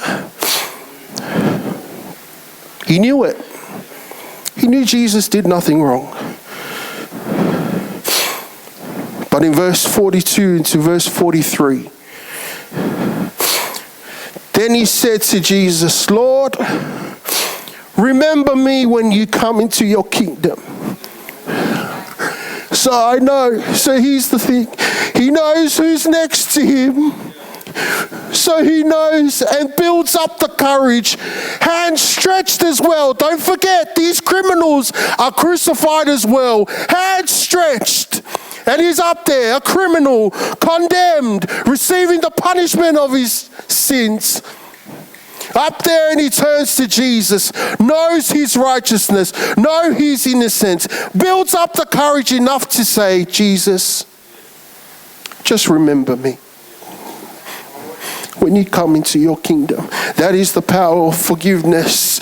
He knew it. He knew Jesus did nothing wrong. But in verse 42 into verse 43, then he said to Jesus, Lord, remember me when you come into your kingdom. So I know, so here's the thing, he knows who's next to him. So he knows and builds up the courage, hands stretched as well. Don't forget, these criminals are crucified as well, hands stretched. And he's up there, a criminal, condemned, receiving the punishment of his sins. Up there, and he turns to Jesus, knows his righteousness, knows his innocence, builds up the courage enough to say, Jesus, just remember me when you come into your kingdom. That is the power of forgiveness.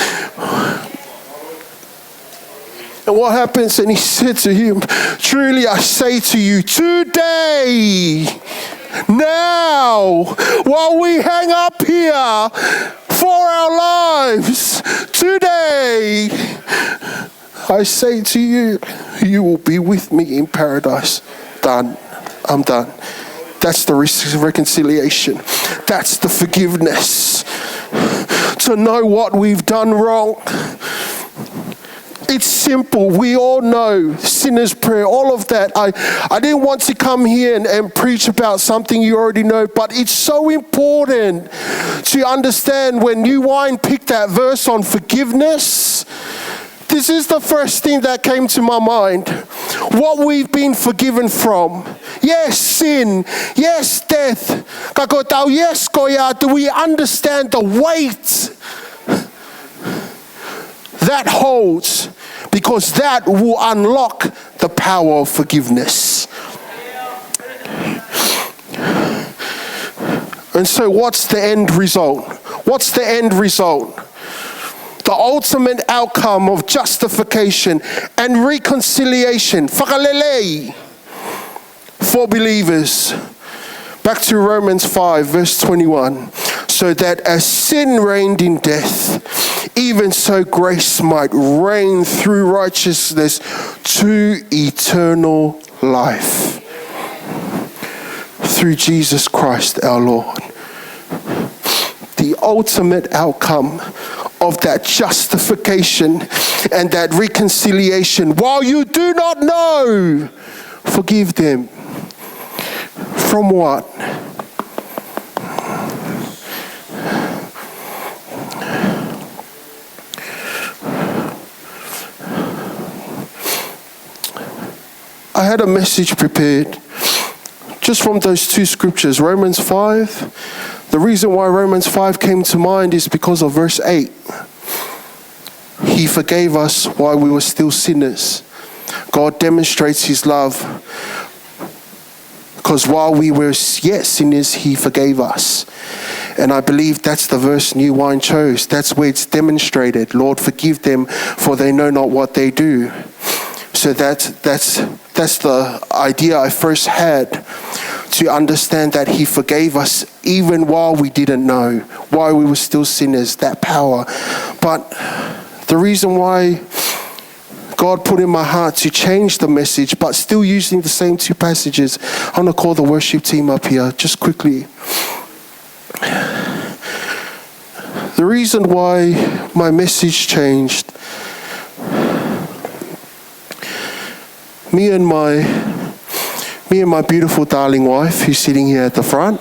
And what happens? And he said to him, truly I say to you, today, now, while we hang up here for our lives, today, I say to you, you will be with me in paradise. Done. I'm done. That's the reconciliation. That's the forgiveness. To know what we've done wrong. It's simple. We all know sinner's prayer, all of that. I didn't want to come here and preach about something you already know, but it's so important to understand when New Wine picked that verse on forgiveness. This is the first thing that came to my mind. What we've been forgiven from. Yes, sin. Yes, death. Yes, Goya. Do we understand the weight that holds? Because that will unlock the power of forgiveness. And so what's the end result? What's the end result? The ultimate outcome of justification and reconciliation for believers. Back to Romans 5, verse 21. So that as sin reigned in death, even so grace might reign through righteousness to eternal life. Through Jesus Christ our Lord. The ultimate outcome of that justification and that reconciliation. While you do not know, forgive them. From what? I had a message prepared just from those two scriptures, Romans 5, the reason why Romans 5 came to mind is because of verse 8. He forgave us while we were still sinners. God demonstrates his love because while we were yet sinners, he forgave us. And I believe that's the verse New Wine chose. That's where it's demonstrated. Lord, forgive them, for they know not what they do. So that's the idea I first had, to understand that he forgave us even while we didn't know, while we were still sinners, that power. But the reason why God put in my heart to change the message, but still using the same two passages, I'm going to call the worship team up here just quickly. The reason why my message changed, me and my beautiful darling wife, who's sitting here at the front,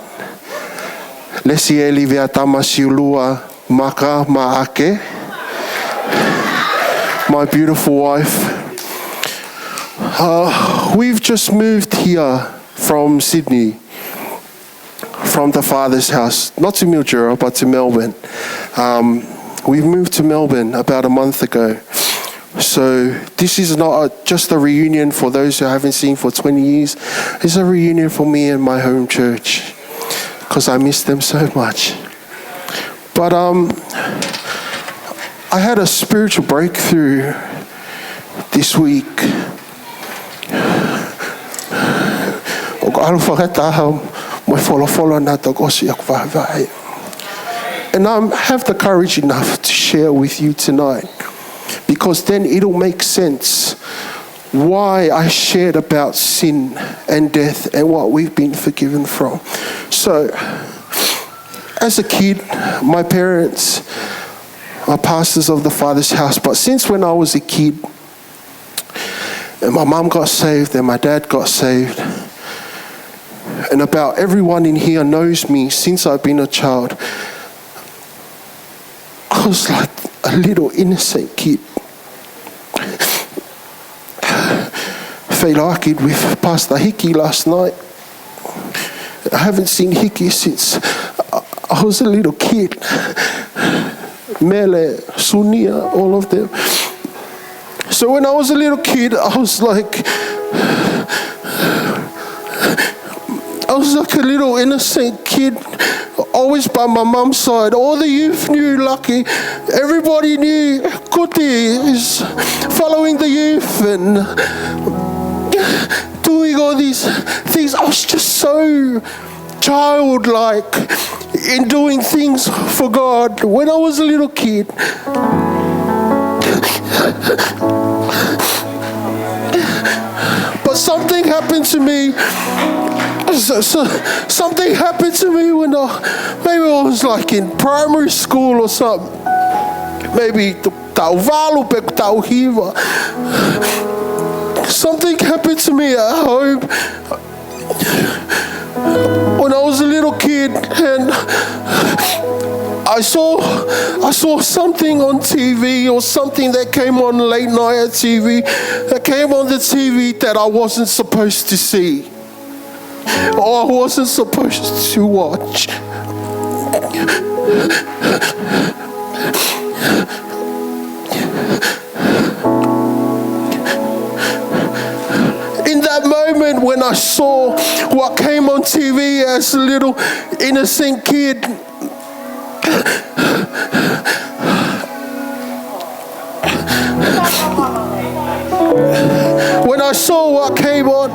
Lesi Elivia Tamasiulua Maka Maake, my beautiful wife. We've just moved here from Sydney, from the Father's house, not to Mildura, but to Melbourne. We've moved to Melbourne about a month ago. So this is not just a reunion for those who I haven't seen for 20 years. It's a reunion for me and my home church, because I miss them so much. But I had a spiritual breakthrough this week. And I have the courage enough to share with you tonight, because then it'll make sense why I shared about sin and death and what we've been forgiven from. So, as a kid, my parents are pastors of the Father's house, but since when I was a kid, and my mum got saved and my dad got saved, and about everyone in here knows me since I've been a child, I was like a little innocent kid. Felt like it with Pastor Hickey last night. I haven't seen Hickey since I was a little kid. Mele, Sunia, all of them. So when I was a little kid, I was like a little innocent kid, always by my mum's side. All the youth knew Lucky. Everybody knew Kuti is following the youth and doing all these things. I was just so childlike in doing things for God when I was a little kid. But something happened to me. Something happened to me when maybe I was like in primary school or something. Maybe something happened to me at home when I was a little kid, and I saw something on TV, or something that came on late night at TV, that came on the TV that I wasn't supposed to see, or I wasn't supposed to watch. In that moment when I saw what came on TV as a little innocent kid, when I saw what came on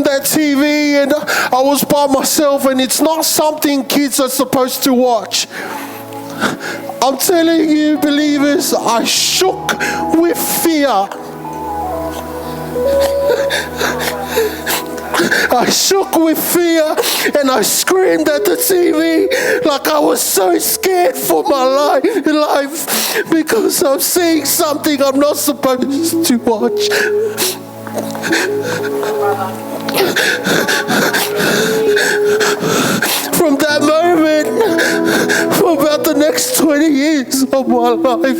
that TV, and I was by myself, and it's not something kids are supposed to watch. I'm telling you, believers, I shook with fear. I shook with fear, and I screamed at the TV like I was so scared for my life, because I'm seeing something I'm not supposed to watch. From that moment, for about the next 20 years of my life,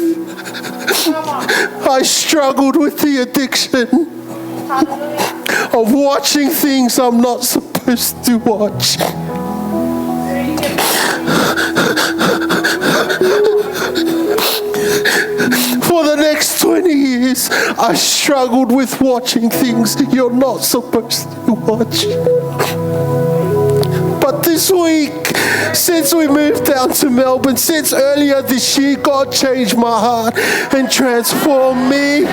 I struggled with the addiction of watching things I'm not supposed supposed to watch. For the next 20 years, I struggled with watching things you're not supposed to watch. But this week, since we moved down to Melbourne, since earlier this year, God changed my heart and transformed me.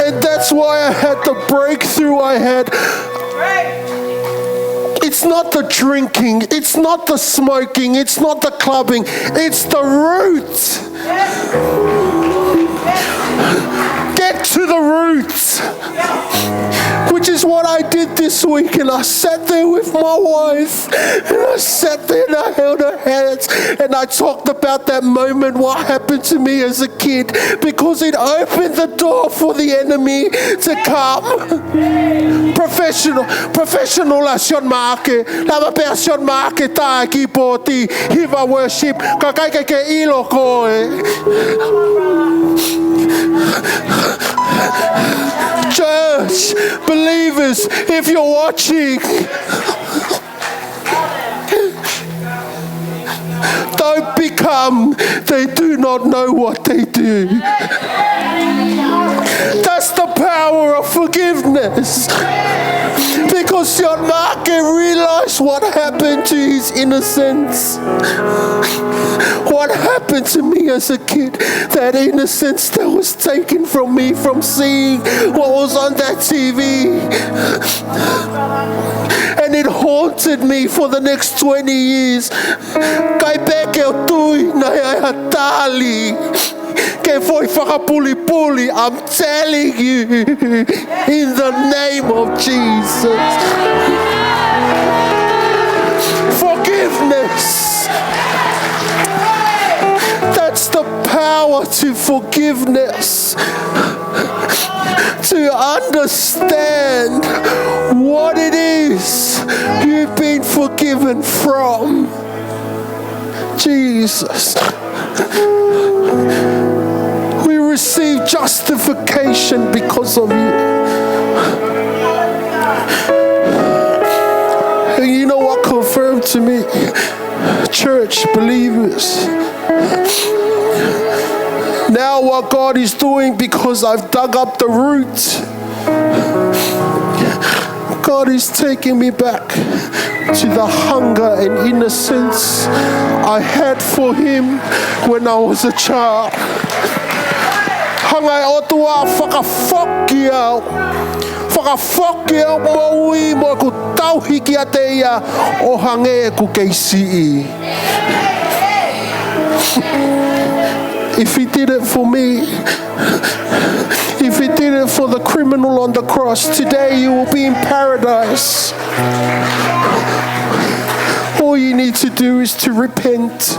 And that's why I had the breakthrough I had. It's not the drinking, it's not the smoking, it's not the clubbing, it's the roots. Get to the roots. Which is what I did this week, and I sat there with my wife, and I sat there and I held her hands, and I talked about that moment, what happened to me as a kid, because it opened the door for the enemy to come. Professional la Sean Marke, lava per Sean Marke ta ki poti hiva worship ka kai ke ilo koe. Church, believers, if you're watching, don't become, they do not know what they do. That's the power of forgiveness. Because Sean Marke realized what happened to his innocence. What happened to me as a kid, that innocence that was taken from me from seeing what was on that TV. And it haunted me for the next 20 years. Kai peke o tui na ai hatali. Ke foi whakapuli-puli, I'm telling you, in the name of Jesus. Forgiveness. That's the power to forgiveness. To understand what it is you've been forgiven from. Jesus. We receive justification because of you. And you know what confirmed to me? Church believers. Now what God is doing, because I've dug up the roots, God is taking me back to the hunger and innocence I had for Him when I was a child. Hangai otua whakafokia. Whakafokia maui mo ku tauhiki a te ia o hange ku keisi. If He did it for me, if He did it for the criminal on the cross, today you will be in paradise. All you need to do is to repent.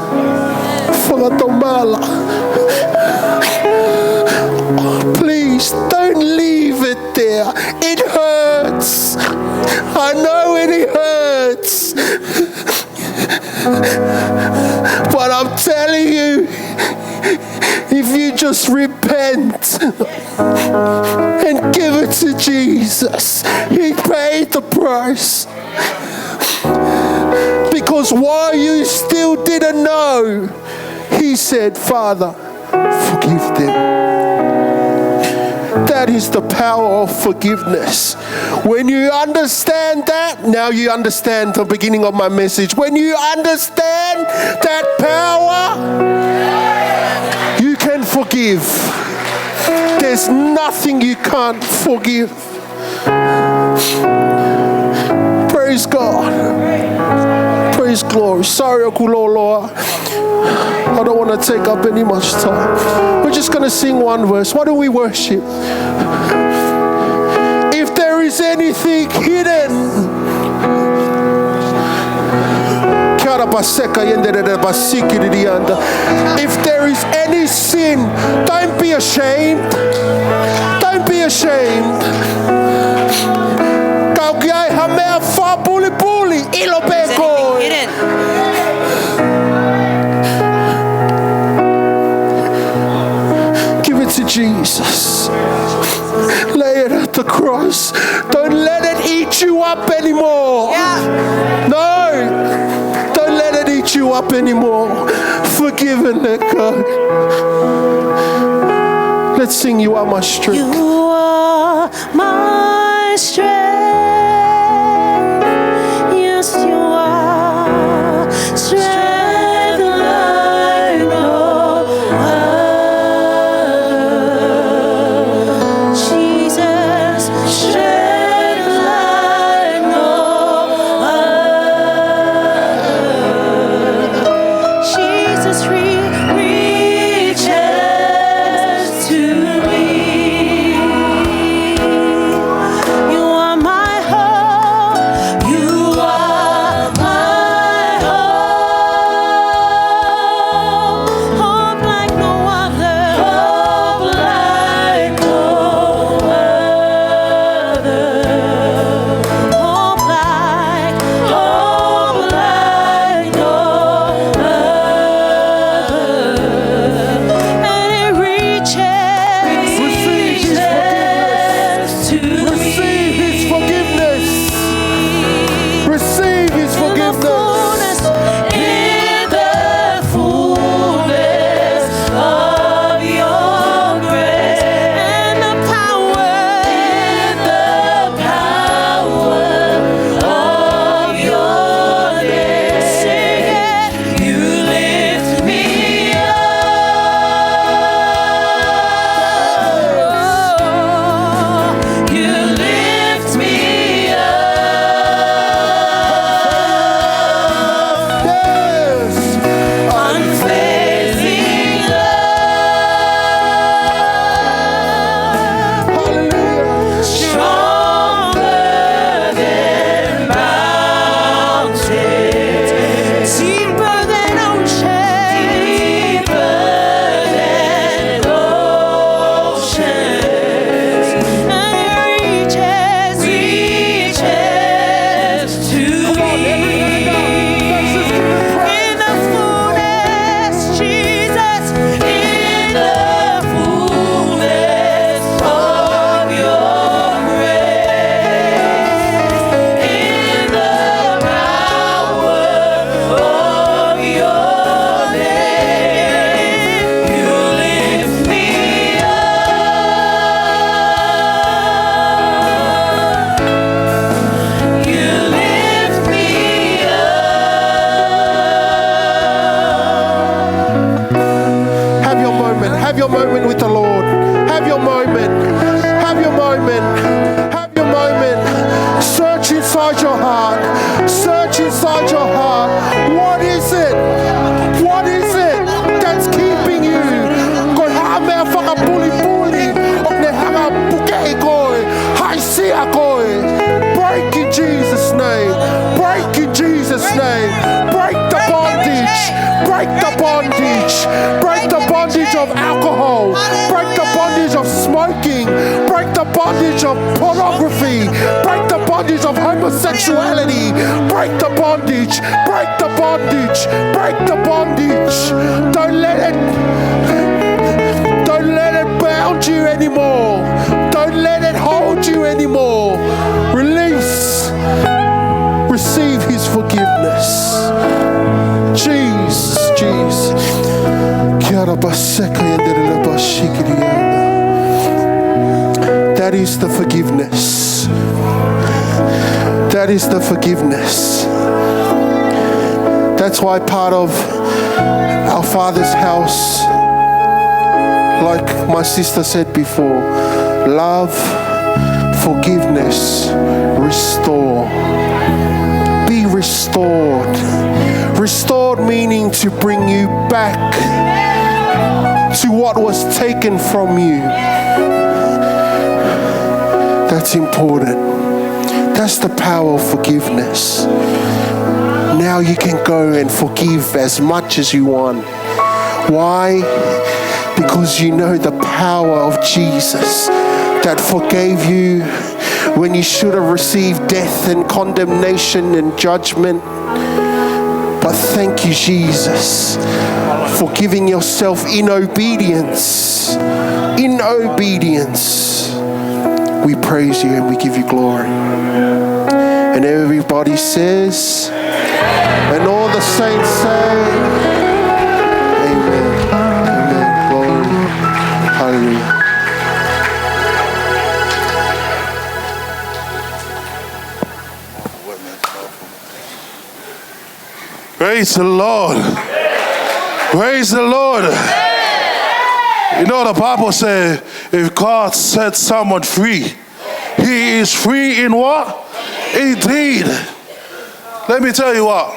Please don't leave it there. It hurts. I know it hurts. But I'm telling you, if you just repent and give it to Jesus, He paid the price. Because while you still didn't know, He said, Father, forgive them. That is the power of forgiveness. When you understand that, now you understand the beginning of my message. When you understand that power, you can forgive. There's nothing you can't forgive. Praise God. Praise glory. Sorry, Okuloloa. I don't want to take up any much time. We're just going to sing one verse. Why don't we worship? If there is anything hidden, if there is any sin, don't be ashamed. Don't be ashamed. Jesus. Lay it at the cross. Don't let it eat you up anymore. No. Don't let it eat you up anymore. Forgive and let go. Let's sing You Are My Strength. You are my strength. Yes, you are strength like no other. Jesus, strength like no other. Jesus reaches to me. You are my hope. You are my hope. Hope like no other. Hope like no other. Hope like no other. And it reaches to Receive His forgiveness. Receive His forgiveness. in the fullness of your grace and the power of your name. Sing it. You lift me up. You lift me up. Yes. Unfailing love, Hallelujah. stronger than mountains, deeper than oceans, and it reaches to me. In the fullness, Jesus, in the fullness of your grace, in the power of your name, you lift me up. You lift me up. Have your moment. Have your moment with the Lord. Have your moment. Have your moment. Have your moment. Search inside your heart. Search inside your heart. What is it? What is it that's keeping you? Kung hammer whakapuli-puli o ne hangapukei koe, haisia koe. Break in Jesus' name. Break in Jesus' name. Break the bondage. Break the bondage. Break the bondage of alcohol. Break the bondage of smoking. Break the bondage of pornography. Break the bondage of homosexuality. Break the bondage. Break the bondage. Break the bondage. Don't let it bound you anymore. Don't let it hold you anymore. Release. Receive His forgiveness. Jesus, Jesus. That is the forgiveness. That is the forgiveness. That's why part of our Father's house, like my sister said before, love, forgiveness, restore. Be restored. Restored meaning to bring you back to what was taken from you. That's important. That's the power of forgiveness. Now you can go and forgive as much as you want. Why? Because you know the power of Jesus that forgave you when you should have received death and condemnation and judgment. But thank you, Jesus, for giving yourself in obedience. In obedience. We praise you and we give you glory. And everybody says, and all the saints say, Amen. Amen. Glory. Hallelujah. Praise the Lord. Praise the Lord. You know, the Bible says, if God set someone free, he is free in what? Indeed. Let me tell you what.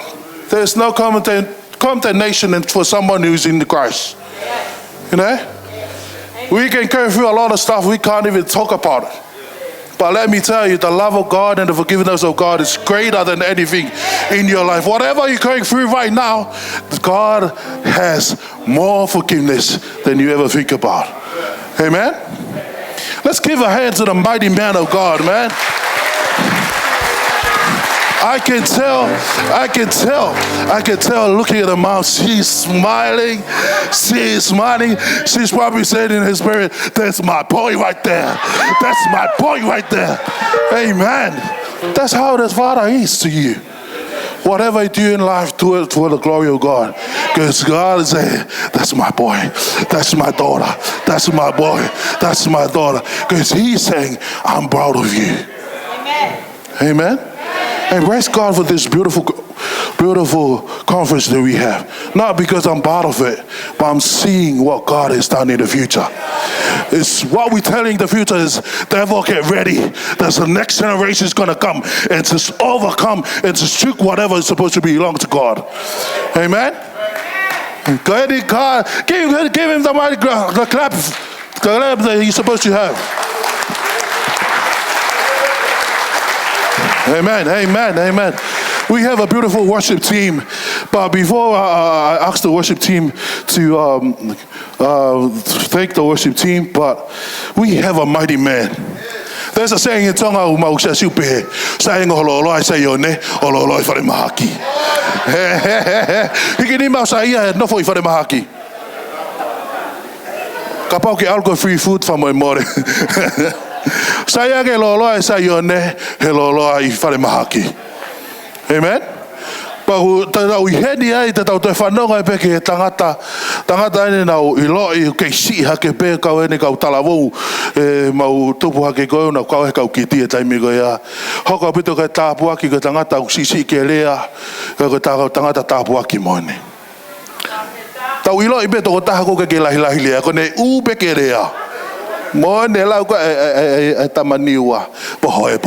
There's no condemnation for someone who's in Christ. You know? We can go through a lot of stuff we can't even talk about it. But let me tell you, the love of God and the forgiveness of God is greater than anything in your life. Whatever you're going through right now, God has more forgiveness than you ever think about. Amen? Let's give a hand to the mighty man of God, man. I can tell looking at her mouth, she's smiling. She's probably saying in her spirit, that's my boy right there. That's my boy right there. Amen. That's how the Father is to you. Whatever you do in life, do it for the glory of God. Because God is saying, that's my boy. That's my daughter. That's my boy. That's my daughter. Because He's saying, I'm proud of you. Amen. Amen. And praise God for this beautiful conference that we have. Not because I'm part of it, but I'm seeing what God has done in the future. It's what we're telling the future is, devil, get ready. There's the next generation is going to come and just overcome and just shoot whatever is supposed to belong to God. Amen? Go ahead and God, give him the mighty the clap that he's supposed to have. Amen, amen, amen. We have a beautiful worship team, but before I ask the worship team to thank the worship team, but we have a mighty man. There's a saying in Tonga, saying "Hololo," say your name, "Hololo" for the mahaki. He can email say, "Yeah, no for the mahaki." Kapau ke alcohol free food for my mother. Saya ke lolo ai sa yone he lolo ai fare mahaki. Amen. Pa hu ta u hedi ai ta te whanonga pe ke tangata ene na u ilo I ke si ha ke pe ka ene ka talavu mau tupu ha ke ko na ka ka kiti e taimi go ya. Hoko pito ka tapu aki ka tangata u si ke lea ka tangata tapu aki mone. Ta u ilo I pe to ta ko ke lahi lea ko ne u pe ke lea. Mo ne lau ko tamaniwa pohoe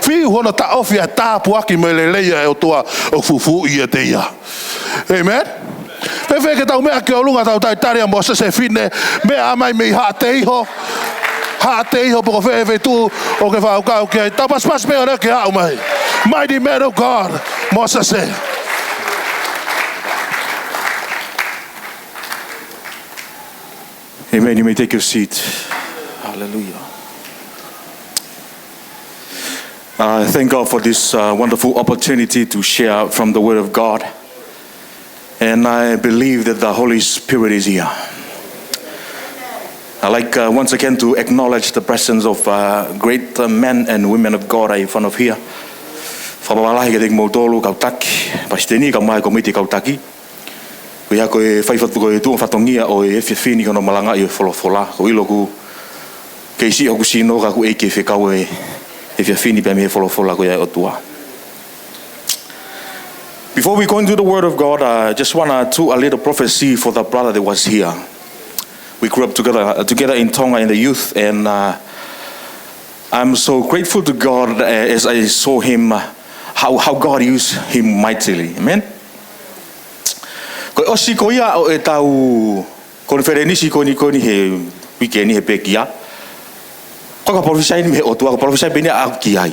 fi hono ta ofia ta puaki melele ya o toa o fufu ia te ia. Amen. Pe fe ke tau me ke olunga tau tai tare mo se fine me amai me ha te iho po fe tu o ke fa o ke ta pas me ora ke ha mai. Mighty man of God mo se. Amen. You may take your seat. Hallelujah. Thank God for this wonderful opportunity to share from the Word of God. And I believe that the Holy Spirit is here. I'd like once again to acknowledge the presence of great men and women of God in front of here. Whapawalahi ke te mautolo kautaki, pasteni ka mai komiti kautaki. Ko ia ko e whaifatu ko e tuon whatongia o e whiwhini kono malanga I o wholofola. Ko ilo ku keisi o ku sino ka ku eike whekau e whiwhini pe me e wholofola ko ia o tua. Before we go into the Word of God, I just want to do a little prophecy for the brother that was here. We grew up together in Tonga in the youth, and I'm so grateful to God as I saw him, how God used him mightily. Amen. Ko osi ko ia o e tau konferenisi ko ni he weekend he pekia. Ko ka profesai ni me o tua ko profesai benia a ki ai.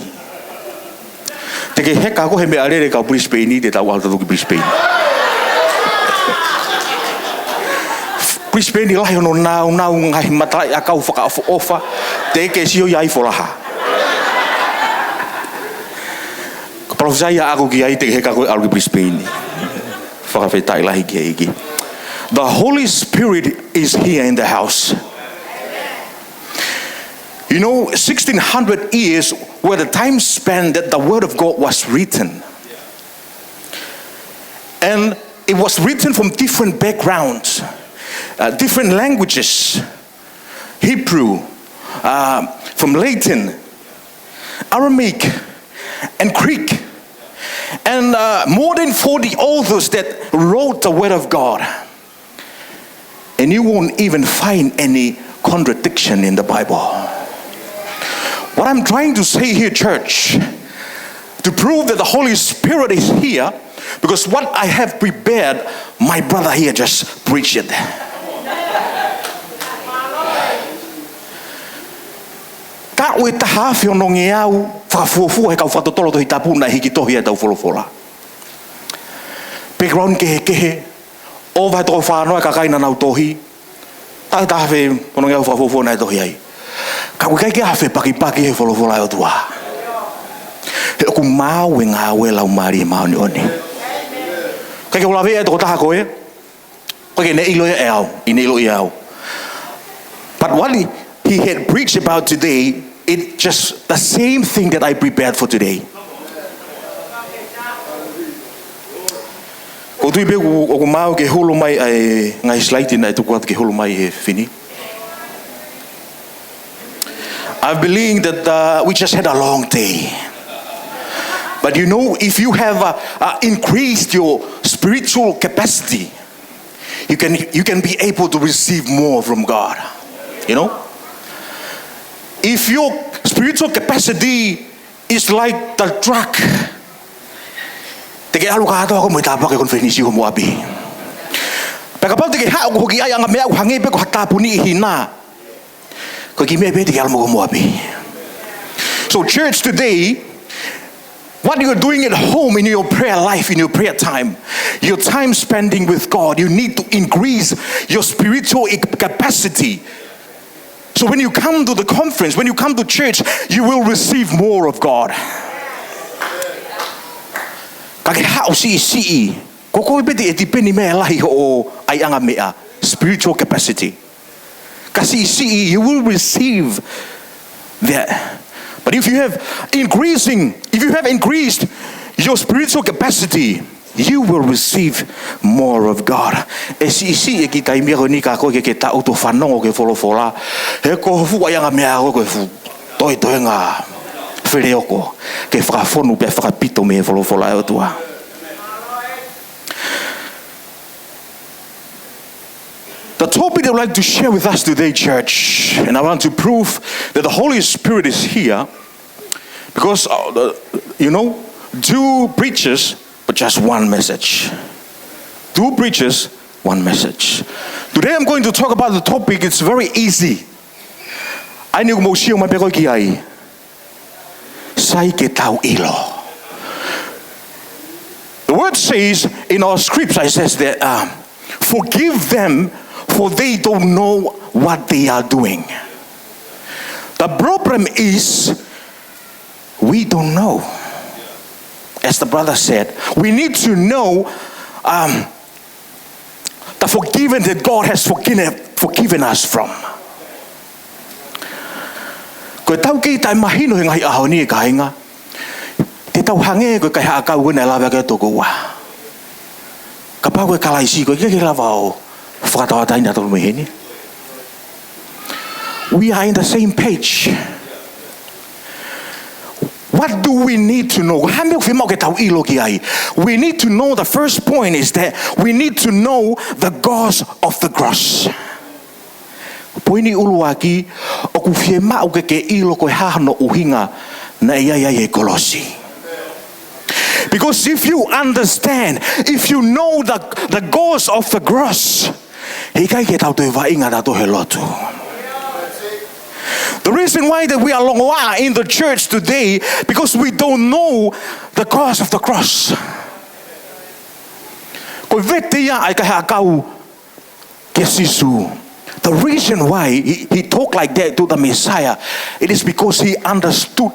Te ke heka ko he me arere ka Brisbane te tau alta ki Brisbane. Brisbane ni lahi no nau ngai matai a kau whaka ofa te ke sio iai folaha. Ko saya aku kiai te heka ko algi Brisbane. Whakawhetai lahi ki iki. The Holy Spirit is here in the house. You know, 1600 years were the time span that the Word of God was written. And it was written from different backgrounds, different languages. Hebrew, from Latin, Aramaic, and Greek. And more than 40 authors that wrote the Word of God. And you won't even find any contradiction in the Bible. What I'm trying to say here, church, to prove that the Holy Spirit is here, because what I have prepared, my brother here just preached it. Ka ue taha whiono nge au whakafuafua he kau whatotoro tohi tapuna hiki tohi e tau wholofola. Background kehe, o vai tō whānoa ka kaina nau tohi, tahi taha whe ono nge au whafuafua nai tohi ai. Ka ue kai ke hawhe paki he wholofola e o tua. He oku māu e ngā ue lau maari e māu ni oni. Kai ke ulawe e tō taha koe, koe ke ne ilo e au, i ne ilo i au. But what he had preached about today, it's just the same thing that I prepared for today. Ko tui pe o ko mau ke holo mai ai ngai slide na tu kwat ke holo mai he fini. I believe that we just had a long day. But you know, if you have increased your spiritual capacity, you can be able to receive more from God. You know? If your spiritual capacity is like the truck, te ke alu ka ko mo tapa ke kon finisi ko mo abi. Pa ka pa te ke ha ko ki ai anga me au hange pe ko tapu ni hina. Ko ki me pe te ke alu mo abi. So church today, what you're doing at home in your prayer life, in your prayer time, your time spending with God, you need to increase your spiritual capacity. So when you come to the conference, when you come to church, you will receive more of God. Kake hao si koko ibeti etipeni me lahi o ai anga mea spiritual capacity. Kasi you will receive that. But if you have increased your spiritual capacity, you will receive more of God. E si e ki tai mea ni ka ko ke ta auto whanongo ke wholofola. He ko fu ai anga mea ko fu toi nga whireoko ke whakawhonu pe whakapito me wholofola e o tua. The topic I'd like to share with us today, church, and I want to prove that the Holy Spirit is here because, you know, two preachers, but just one message. Two preachers, one message. Today I'm going to talk about the topic. It's very easy. I know mo siya mapeko ki ai. Sai ke tau ilo. The word says in our scripture, it says that forgive them, for they don't know what they are doing. The problem is we don't know. As the brother said, we need to know the forgiveness that God has forgiven us from. Ko tau ki tai mahino ngai aho ni ka hinga. Te tau hange ko kai ha ka u na la ba ka to ko wa. Ka pa ko kala isi ko ke la va. We are in the same page. What do we need to know? We need to know, the first point is that we need to know the cause of the cross. Because if you understand, if you know the cause of the cross, the reason why that we are long in the church today, because we don't know the cause of the cross. The reason why he talked like that to the Messiah, it is because he understood.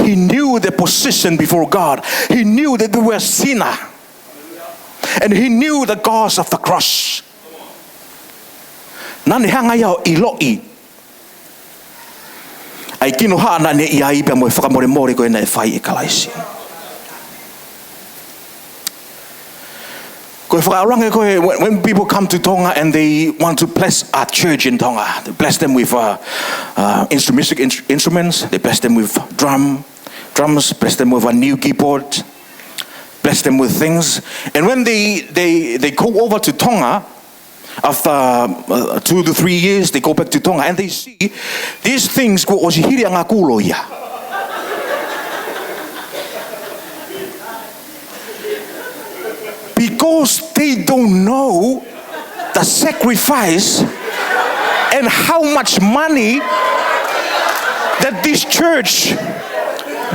He knew their position before God. He knew that they were a sinner. And he knew the cause of the cross. Nani hanga yao iloi. Ai kino haana ne iai pe mo whakamore mori koe na e whai e kalaisi. Koe whakarange koe, when people come to Tonga and they want to bless our church in Tonga, they bless them with music instruments, they bless them with drums, bless them with a new keyboard, bless them with things. And when they go over to Tonga, after 2 to 3 years, they go back to Tonga and they see these things ko osihiri anga kulo ia. Because they don't know the sacrifice and how much money that this church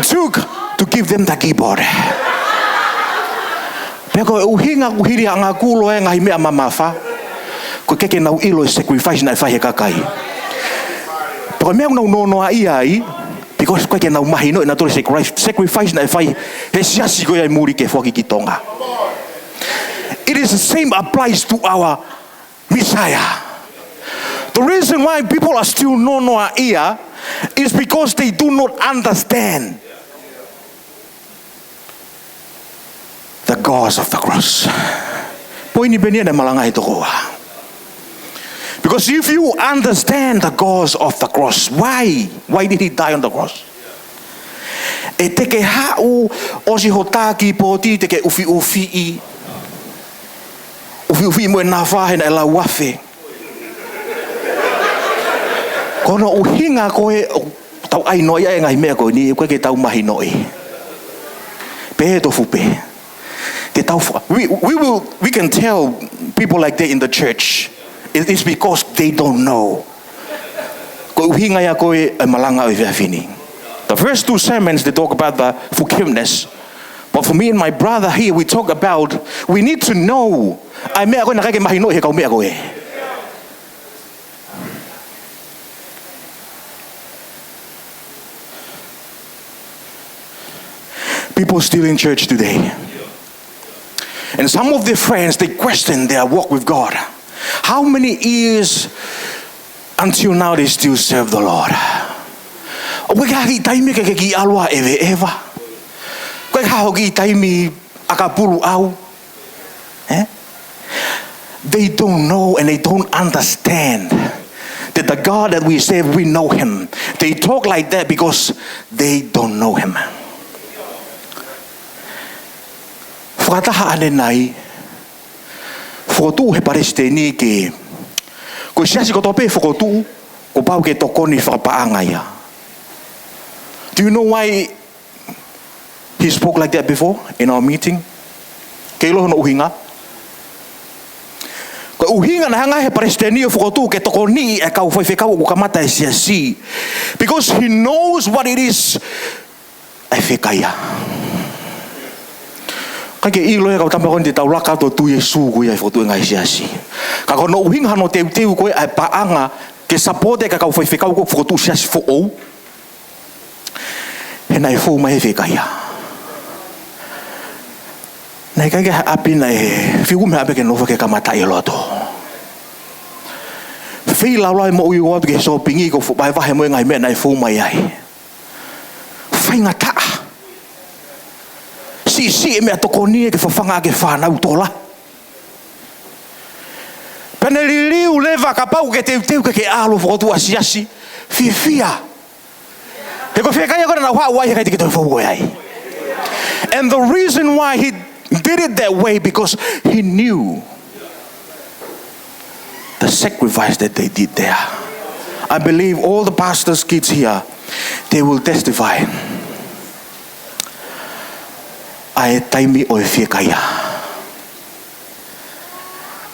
took to give them the keyboard. Peko uhinga kuhiri anga kulo e ngahi mea mamafa. Ko keke nau ilo sacrifice na whahe kakai. Pero mea nau nonoa iai, because koe ke nau mahino na tore sacrifice na whahe, he siasi koe ai muri ke whaki ki Tonga. It is the same applies to our Messiah. The reason why people are still nonoa ia is because they do not understand the cause of the cross. Poini benia na malangai tokoa. Because if you understand the cause of the cross, why did he die on the cross? E teke hau o si hotaki poti teke ufi mo na whahe na la wafe. Kono uhinga koe tau ai noi e ngai mea koe ni koe ke tau mahi noi. Pe to fupe. Ke tau we can tell people like that in the church. It is because they don't know. The first 2 sermons they talk about the forgiveness. But for me and my brother here, we talk about we need to know. People still in church today. And some of their friends, they question their walk with God. How many years until now they still serve the Lord? They don't know and they don't understand that the God that we serve, we know him. They talk like that because they don't know him. Fokotu he pareste ni ke ko siasi ko tope fokotu ko pau ke tokoni whakapaanga ia. Do you know why he spoke like that before in our meeting? Ke ilo no uhinga. Ko uhinga na hanga he pareste ni fokotu ke tokoni e kau foi fekau ko kamata e siasi. Because he knows what it is e fekaya. Kake ilo e kau tampa kon te tau laka to tu Yesu ko ia fotu ngai siasi. Ka kono uhinga no teu ko ai paanga ke sapote ka kau foi fekau ko fotu siasi fo ou. He nai fo mai fekaya. Nai kake api nai figu me ape ke no ke kamata i loto. Fei la la mo ui wa ke so pingi ko fo bai va he mo ngai me nai fo mai ai. Fai ngata. Si me atokoni ke fafanga ke fana utola. Peneliliu leva kapau ke teu ke alo fotu asiasi fifia. Te ko feka ya ko na wa ya ke to fo ai. And the reason why he did it that way because he knew the sacrifice that they did there. I believe all the pastors' kids here, they will testify. Ai taimi o e kaya.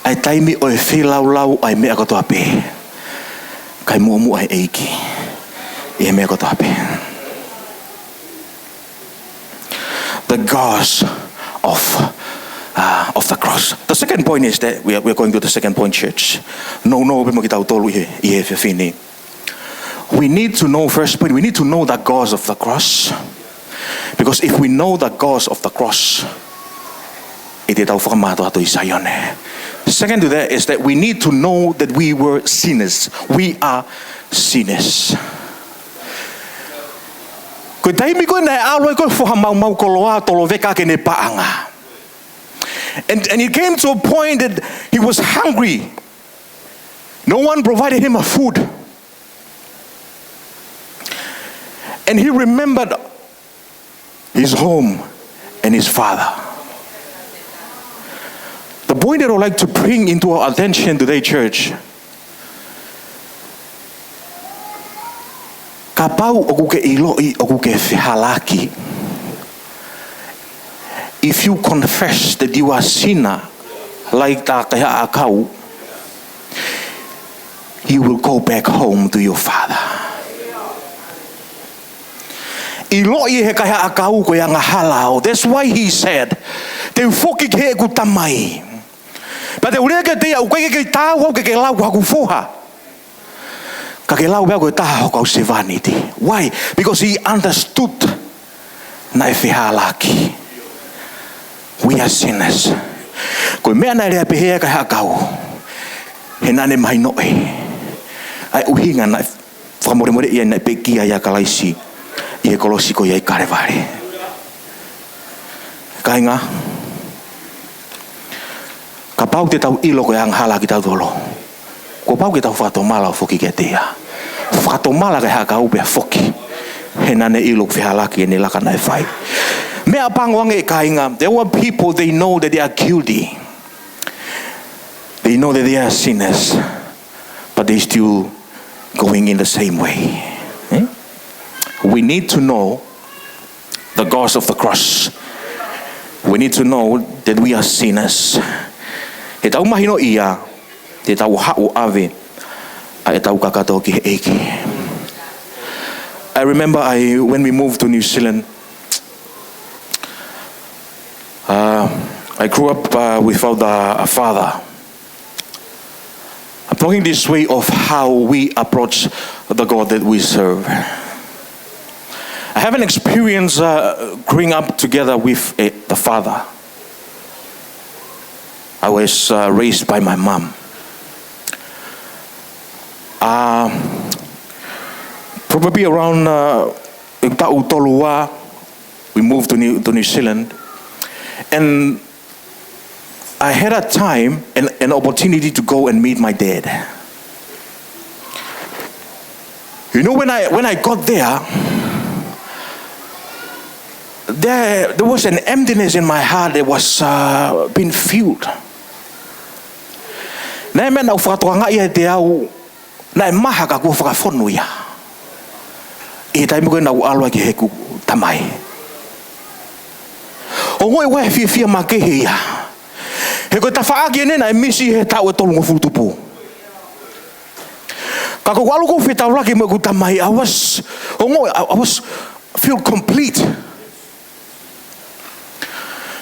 Ai taimi o e lau ai mea koto ape. Kai muamu ai eiki. E mea koto ape. The cause of the cross. The second point is that we are going to the second point, church. No, we need to know, first point, we need to know the cause of the cross. Because if we know the cause of the cross, second to that is that we need to know that we were sinners. We are sinners. And it came to a point that he was hungry. No one provided him a food. And he remembered his home and his father. The point that I would like to bring into our attention today, church, if you confess that you are a sinner, like Akau, you will go back home to your father. That's why he said, why? Because he understood we are sinners. Kainga kapau te tau ilo ko yang hala kita dolo ko pau kita fatomala foki ketia fatomala ka hakau be foki henane ilo fi halaki ni lakana fai me apang wange kainga. There were people, they know that they are guilty, they know that they are sinners, but they still going in the same way. We need to know the cause of the cross. We need to know that we are sinners. I remember when we moved to New Zealand, I grew up without a father. I'm talking this way of how we approach the God that we serve. I have an experience growing up together with the father. I was raised by my mom. Probably around we moved to New Zealand, and I had a time and an opportunity to go and meet my dad. You know, when I got there was an emptiness in my heart that was being filled. Na me na ufatwanga ia te au na maha ka ku fakafonu ya. E tai mo na alwa ki heku tamai. O ngoi wa fia ma ke ya. He ko tafa agi ne na misi he ta o tolu futupu. Ka ko walu ko fita laki mo ku tamai. I was feel complete.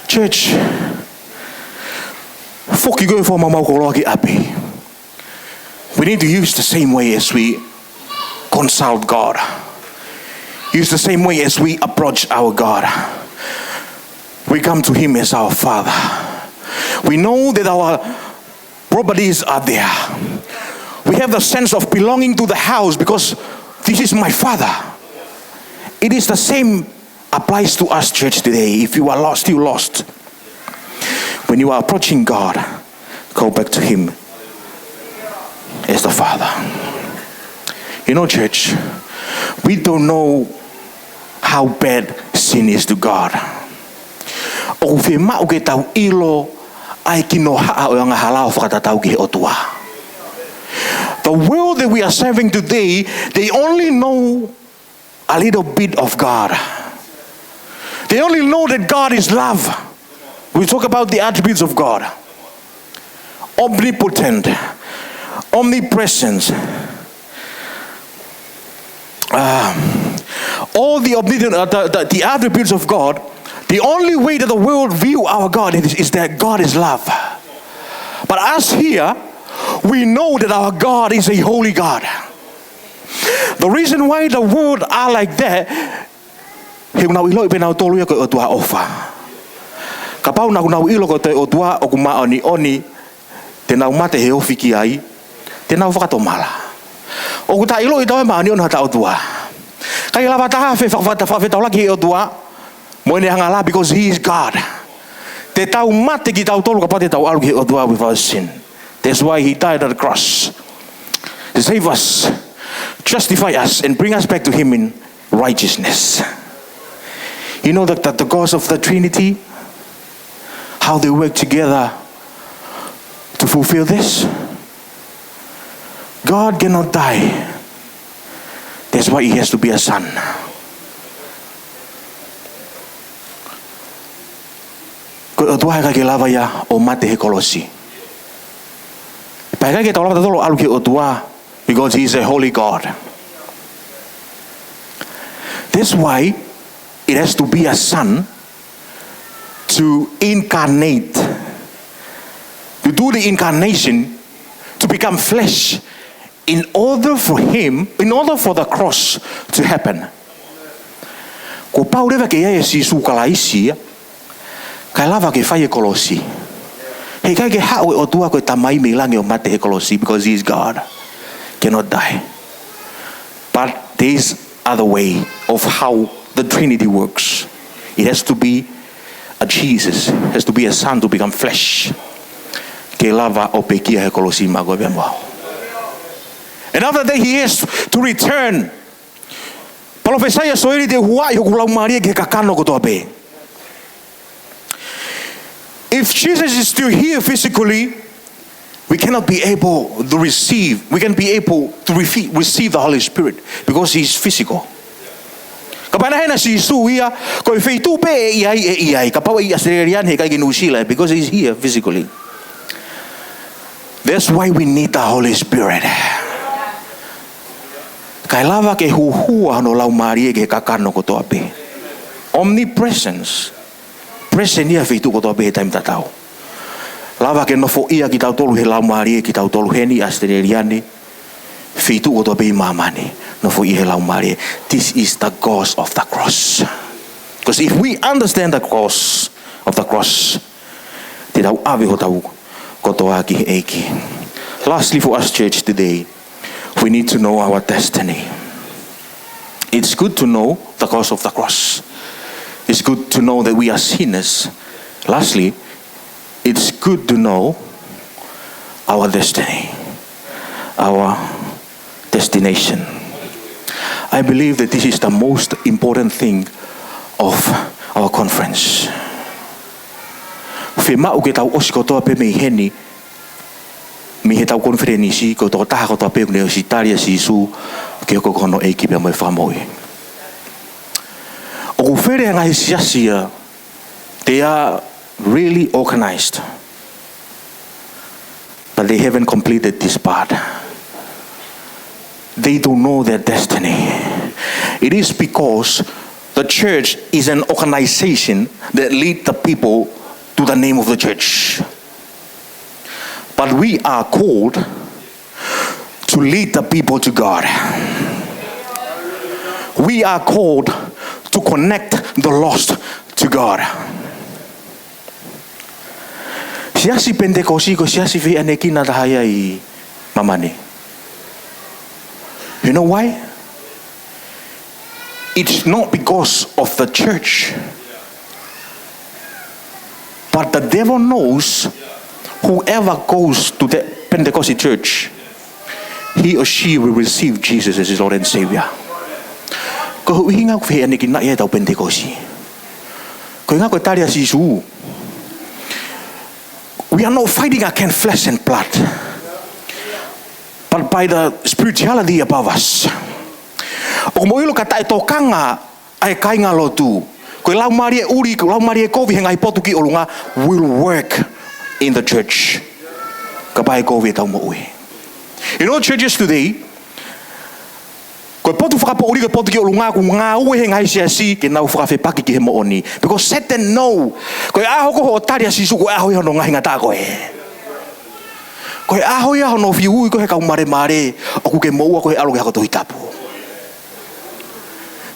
Church, we need to use the same way as we consult God. Use the same way as we approach our God. We come to Him as our Father. We know that our properties are there. We have the sense of belonging to the house because this is my Father. It is the same applies to us, church, today. If you are lost, you're lost. When you are approaching God, go back to Him as the Father. You know, church, we don't know how bad sin is to God. The world that we are serving today, they only know a little bit of God. They only know that God is love. We talk about the attributes of God. Omnipotent, omnipresent. All the attributes of God. The only way that the world view our God is that God is love. But us here, we know that our God is a holy God. The reason why the world are like that He unau ilo ipe nau tolu ia ko o tua ofa. Ka pau na unau ilo ko te o tua o kuma oni te nau mate he ofi ki ai te nau whakatomala. O kuta ilo i tawe maani ona hata o tua. Kai lava taha fe taulaki he o tua mo ene hanga la because he is God. Te tau mate ki tau tolu ka pate tau alu ki he o tua without sin. That's why he died on the cross. To save us, justify us and bring us back to him in righteousness. You know that the gods of the Trinity, how they work together to fulfill this? God cannot die. That's why he has to be a son. Ko tua ka ke lava ya o mate he kolosi. Pa ka ke taula tolo alu ke o tua because he is a holy God. That's why it has to be a son to incarnate, to do the incarnation, to become flesh, in order for the cross to happen. Ko pau rewa ke ia Yesu kalaisi, kai lava ke whai e kolosi. Hei kai ke hao o tua koe tamai me langi o mate he kolosi because he is God. Cannot die. But there is other way of how the Trinity works. It has to be a Jesus, it has to be a son to become flesh. Ke lava o pekia he kolosi mago bembo. And after that he has to return. Palofesaya soeri te huai ho kulau maria ke kakano ko toape. If Jesus is still here physically, we cannot be able to receive, we can be able to receive the Holy Spirit because he is physical. Kapana hena si Yesu ia ko feitu pe iai kapawa ia sererian he kai ginusila because he is here physically. That's why we need the Holy Spirit. Kai lava ke huhua no lau marie ke kakano ko toape. Omnipresence. Present ia feitu ko toape he time tatau. Lava ke nofo ia ki tau tolu he lau marie ki tau tolu heni astereriani. Feitu ko toape mamani. Nofo ia he lau marie. This is the cause of the cross. Because if we understand the cause of the cross, te tau awe ho tau ko toa ki he eiki. Lastly for us church today, we need to know our destiny. It's good to know the cause of the cross. It's good to know that we are sinners. Lastly, it's good to know our destiny, our destination. I believe that this is the most important thing of our conference. Fe mau ke tau osi kotoa pe mei heni mi he tau konferenisi ko toko taha kotoa pe kune osi taria si Isu ke hoko kono eiki pia moe whamoi. O ku where anga he siasia, they are really organized, but they haven't completed this part. They don't know their destiny. It is because the church is an organization that lead the people to the name of the church. But we are called to lead the people to God. We are called to connect the lost to God. Siasi Pentecosti ko siasi fi anekina tahaya I mamani. You know why? It's not because of the church. But the devil knows whoever goes to the Pentecostal church, he or she will receive Jesus as his Lord and Savior. Ko hinga ko fe aniki na ia tau Pentecosti. Ko hinga ko taria si Isu. We are not fighting against flesh and blood, but by the spirituality above us. O mo ilo kata tokanga ai kainga lotu. Ko lau marie uri, ko lau marie kovi hengai potu ki olunga will work in the church. Kapai kovi tau mo ui. You know churches today, ko potu whakapo uri ko potu ki olunga ko ngā ue hengai siasi ke nau whakawhi paki ki he mo oni. Because Satan know, ko aho ko ho taria sisu ko aho iho no ngahinga tā koe. Ko aho iho no fiui ko he kau mare mare, o ku ke moua ko he alo ke hako tohi tapu.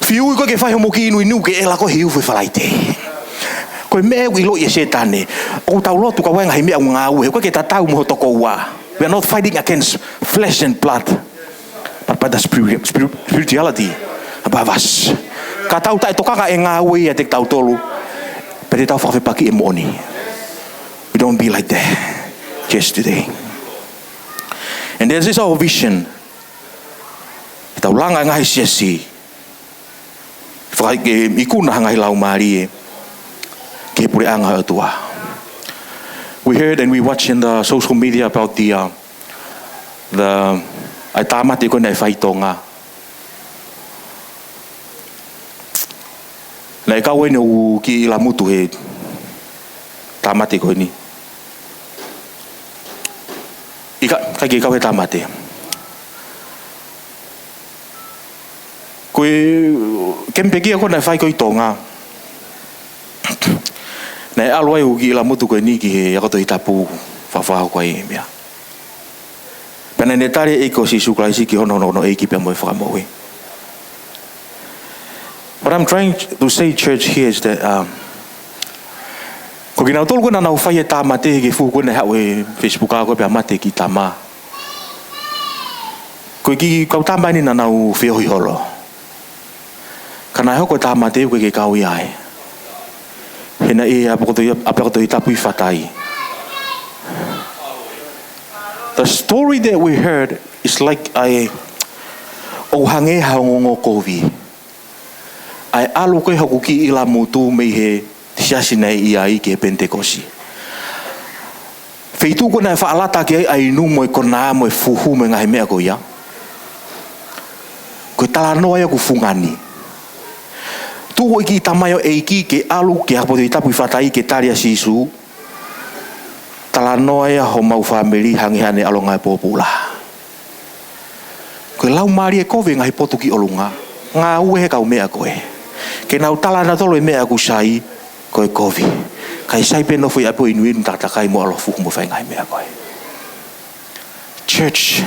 Fiu ko ke fai ho moki inu inu ke ela ko hiu foi falaite. Ko me wi lo ye setane. O tau lo tu ka wanga hime nga u ko ke tatau mo toko wa. We are not fighting against flesh and blood, but by the spirituality above us. Ka tau tai toka ka e nga u e te tau tolu. Pe tau fa paki e moni. We don't be like that just today. And this is our vision. Tau langa ngai siasi. Fai ke ikuna ngai lau mari. Ke pure anga atua. We heard and we watched in the social media about the ai tamati ko nei fai tonga. Nei ka wena u ki la mutu he tamati ko ni. Ika ke ka we tamati. Ko kempeki ko nei fai ko tonga. Nei alwai ugi la mutu ko ni ki ya ko to itapu fa ko ai mia. Pena ne tare e ko si su klaisi ki hono no e ki pe mo fa mo we. What I'm trying to say, church, here is that ko gina tol ko na na fa ye ta mate ki fu ko ne ha we Facebook ko pe mate ki tama. Ko ki ka ta ba ni na u fe ho holo. Kana ho ko ta mate ko ke ka wi ai. Hena e apakoto itapu fatai. The story that we heard is like ai o hange hangongo kovi. Ai alu ko hokuki ila mutu me he siasina ia i ke Pentekosi. Feitu ko na fa alata ke ai nu mo ko na mo fuhu me ngai me ko ya. Ko tala no ya ku fungani. Tu ki tamayo eiki ke alu ke hapo itapu fatai ke taria sisu talanoa ya ho mau family hangi hane alonga popula ko lau mari e kove ngai potuki olunga nga uhe ka umea koe ke nau talana tolo mea ku sai ko e kove kai sai pe no foi apo inuin tata kai mo alofu mo fa ngai mea koe. Church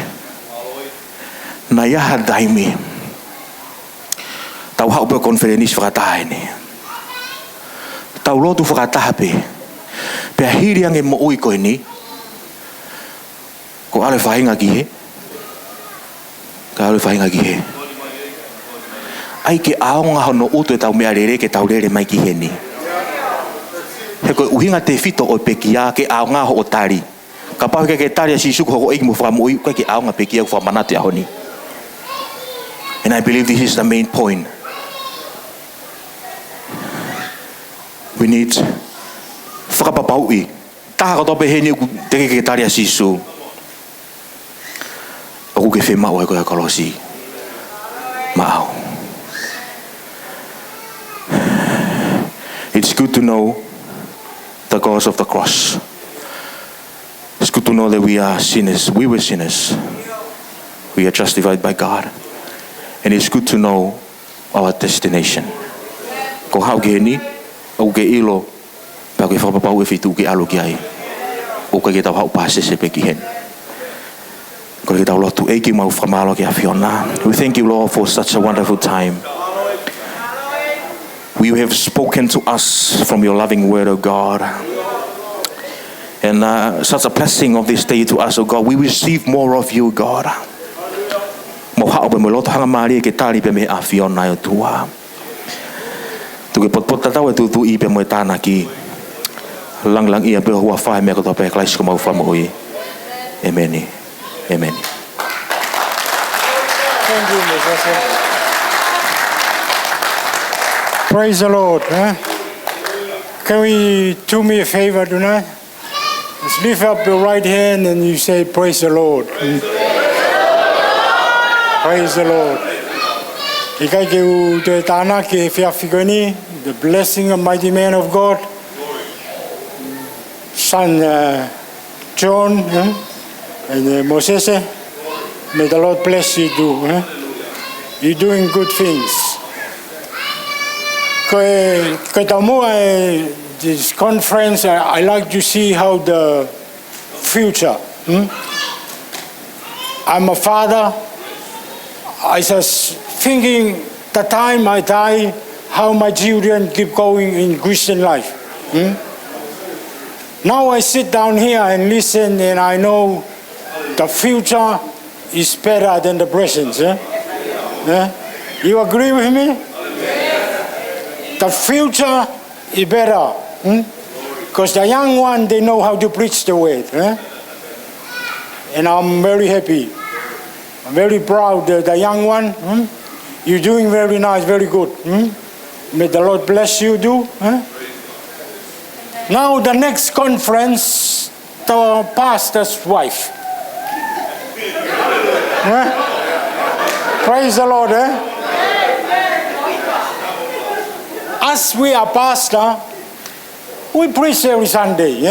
na ya hadaimi tau hau pe konferenis whakataha ne. Tau lotu whakataha pe. Pe hiri ange mo ui koe ni. Ko ale whahinga ki he. Ka ale whahinga ki he. Ai ke aonga hono utu e tau mea rere ke tau rere mai ki he ni. He koe uhinga te fito o pekia ke aonga ho o tari. Ka pau ke tari a sisuku ho eiki mo whakamui koe ke aonga pekia ku whamanate aho ni. And I believe this is the main point. We need whakapapaui. Taha ka tope he ni teke ke tari a sisu. Aku ke whema o e koe Kolosi. Ma'au. It's good to know the cause of the cross. It's good to know that we are sinners. We were sinners. We are justified by God. And it's good to know our destination. Ko hau ke ni, au ke ilo, pa ke whakapapau e whitu ke alo ki ai. O ke tau hau pāse se pe ki hen. Ko ke tau lotu e ki mau whamalo ki a Fiona. We thank you, Lord, for such a wonderful time. You have spoken to us from your loving word, O God. And such a blessing of this day to us, O God. We receive more of you, God. Mo hao pe mo loto hanga mari ke tali pe me a Fiona o tua. Tu ke pot tau e tu i pe mo tana ki. Lang ia pe hua whae me ko to pe klais ko mau wha mo i. Amen. Amen. Thank you, Mr. Praise the Lord. Can we do me a favor tonight? Just lift up your right hand and you say, praise the Lord. Praise the Lord. Ikai ke u te tāna ke whiawhikoni, the blessing of mighty man of God, son John and Moses. May the Lord bless you too. You're doing good things. This conference, I like to see how the future. I'm a father. I was thinking the time I die, how my children keep going in Christian life. Now I sit down here and listen, and I know the future is better than the present. You agree with me? The future is better. Because the young one, they know how to preach the word. And I'm very happy. I'm very proud that the young one, you're doing very nice, very good. May the Lord bless you too. Now the next conference, the pastor's wife. Praise the Lord. As we are pastor, we preach every Sunday.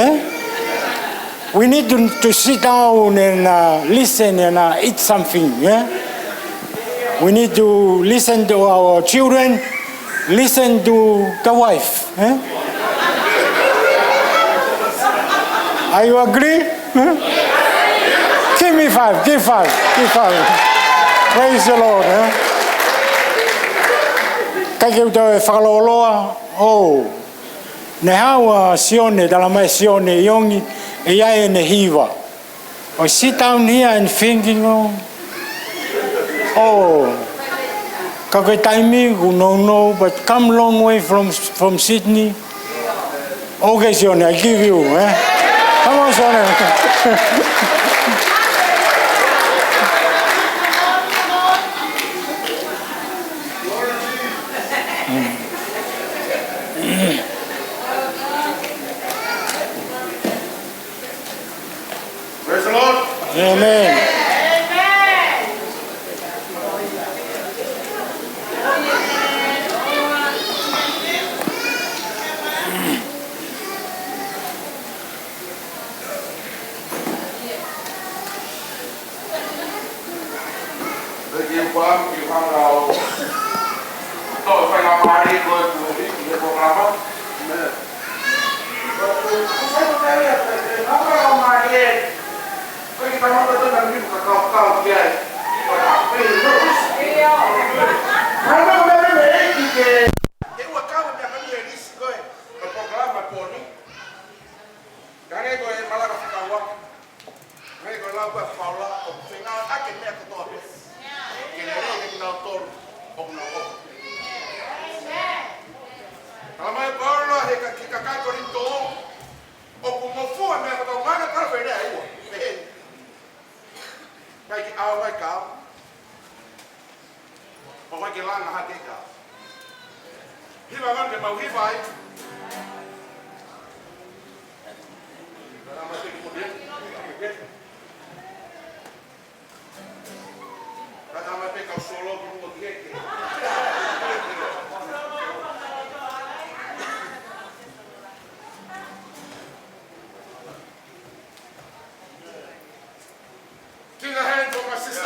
We need to sit down and listen and eat something. We need to listen to our children, listen to the wife. Are you agree? Give me five, give five. Praise the Lord. Thank you to whakaloloa. Oh, ne hawa sione, dalamai sione, yongi, e ne hiva. I sit down here and thinking, kakai taimi, no, but come long way from Sydney. Okay, Sione, I give you. Come on, Sione. Praise the Lord. Amen. Give a hand for my sister.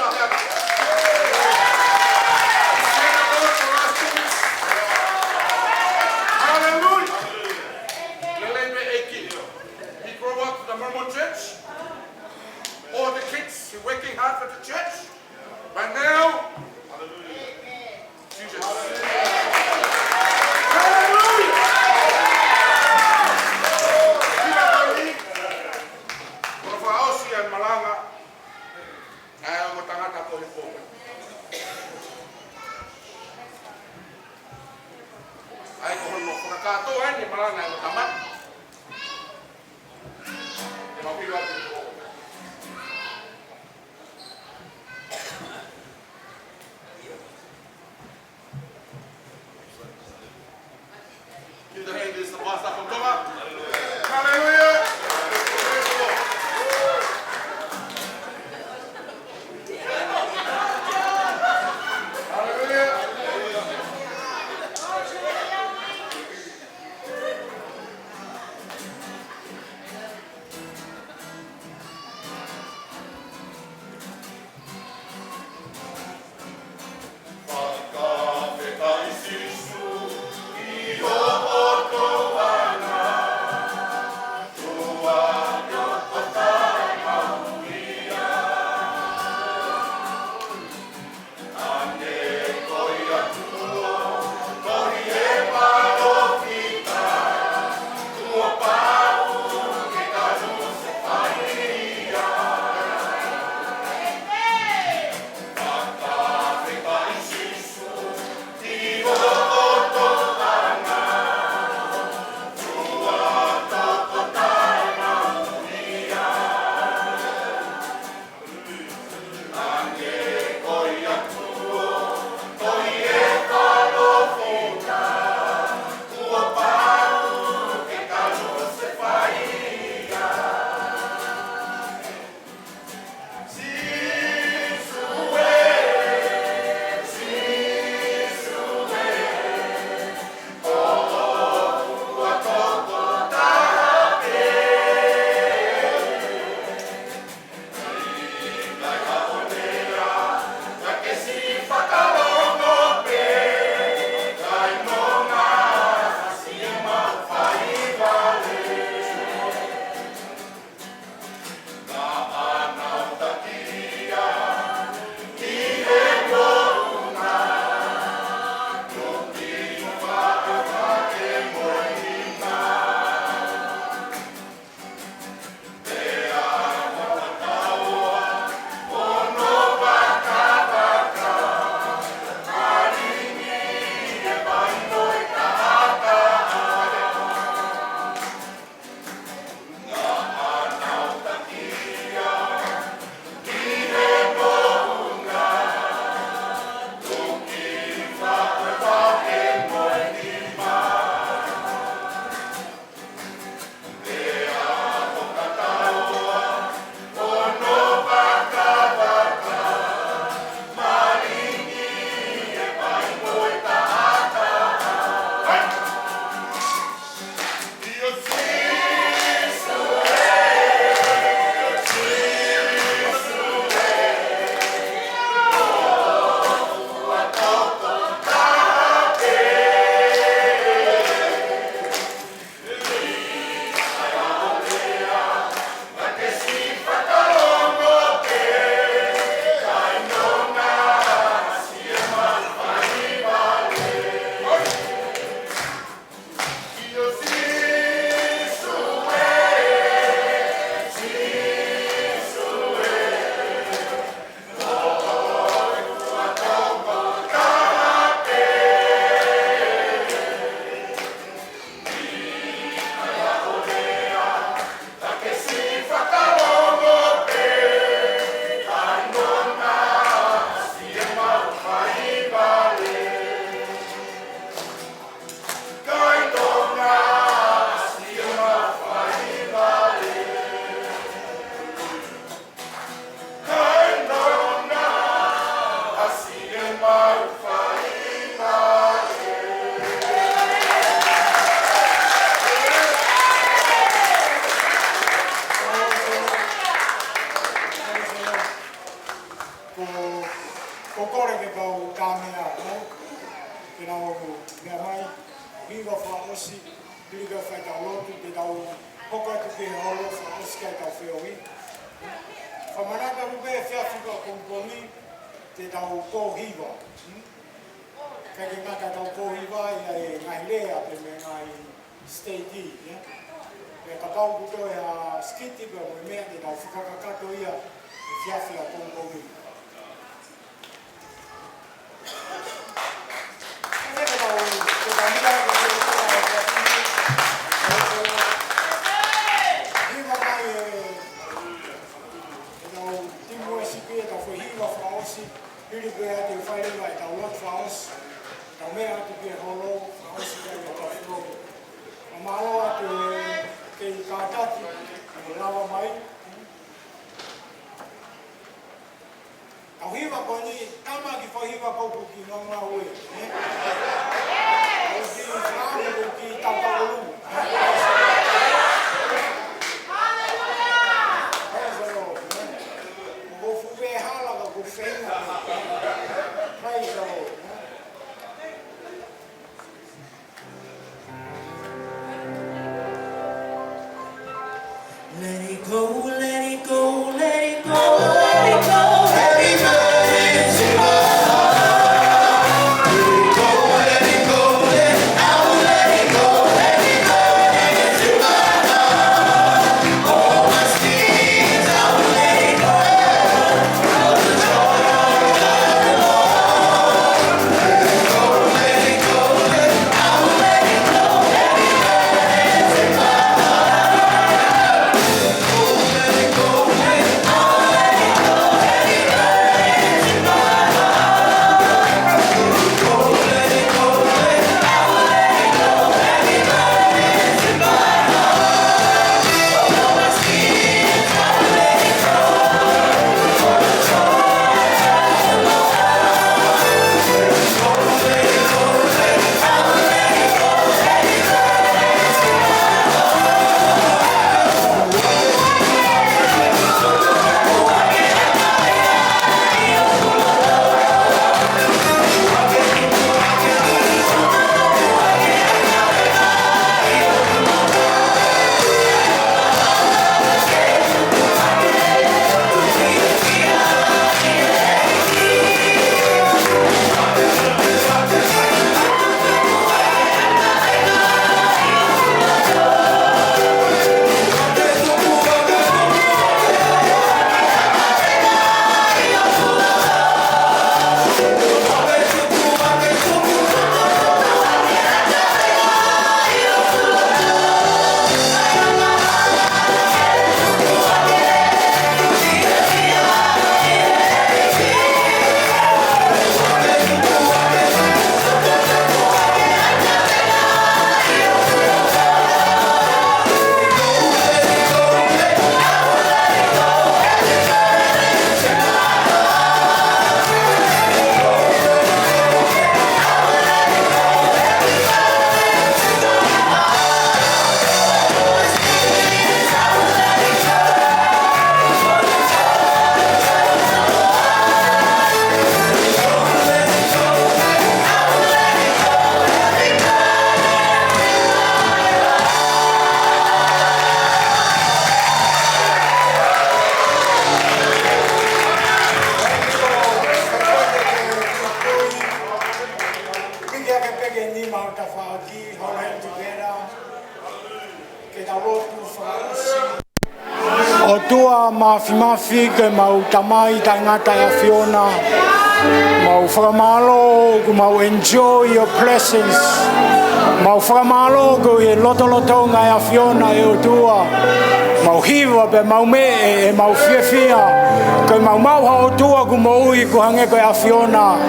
hiwa whaosi, piliga whai tau lotu, te tau hoka tu ke holo whaosi kai tau whioi. Whamanaka rupe e whiawhika komponi, te tau kōhiwa. Kai ke ngaka tau kōhiwa ia e ngai lea pe me ngai steiti. E ka pau kuto e a skiti pe mo mea te tau whakakato ia e whiawhika komponi. Mafi ke mau tamai ta ngata ya Fiona mau whakamalo ku mau enjoy your presence mau whakamalo ku e loto ngai a Fiona e o tua mau hiwa pe mau me e mau whiawhia ke mau ha o tua ku mau ui ku hange ko a Fiona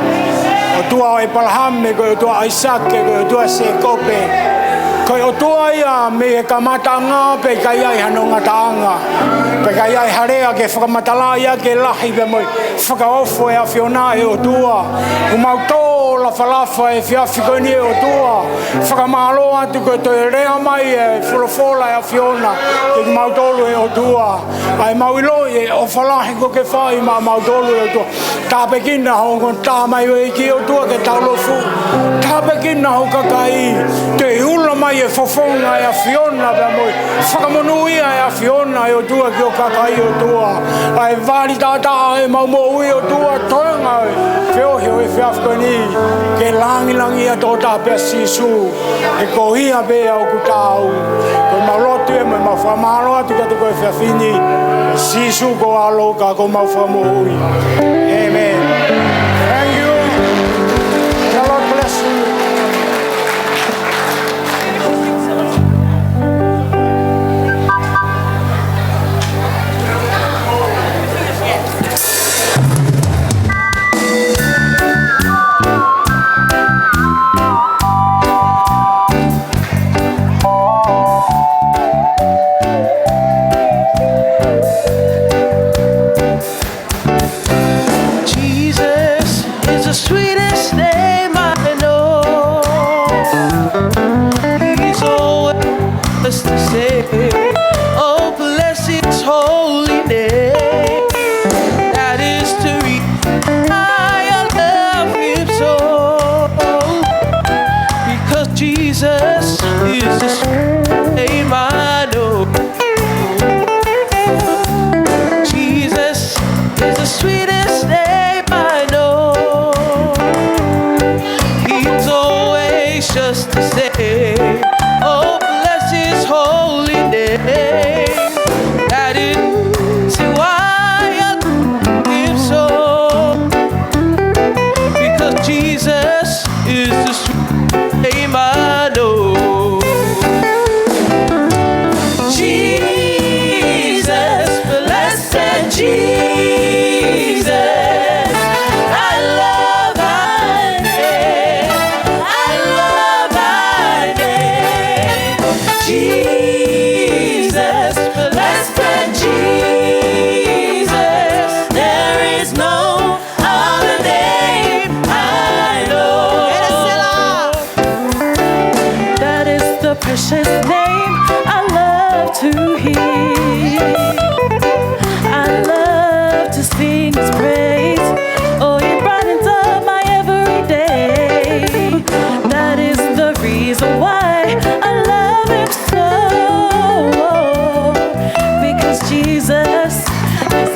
o tua e Palhame ko o tua Isaac ko o tua Sekope ko o tua ia me e kamatanga pe kai ai hanonga taanga pe kai ai harea ke whakamatala ia ke lahi pe moi whakaofo e a Fiona e o tua o mau tō la whalafa e whiawhikoni e o tua whakamalo atu ko to e rea mai e wholofola e a Fiona ke mau tōlu e o tua ai mau ilo e o whalahi ko ke whai ma maudolu o tua. Tāpekina ho ngon tā mai o iki o tua ke taulofu. Tāpekina ho kakai. Te hula mai e whafonga e a Fiona pia moi. Whakamonuia e a Fiona e o tua ki o kakai o tua. Ai wāri tātaa e maumo ui o tua toenga e. Whiohio e whiafkani. Ke langi a tō tā pia sisu. E ko hia pia o kutau. Ko maulotu e mo ma whamaro atu katu koe whiawhini. Sisu ko alo ka ko mau whamu ui. Amen. Thank you. The Lord bless you.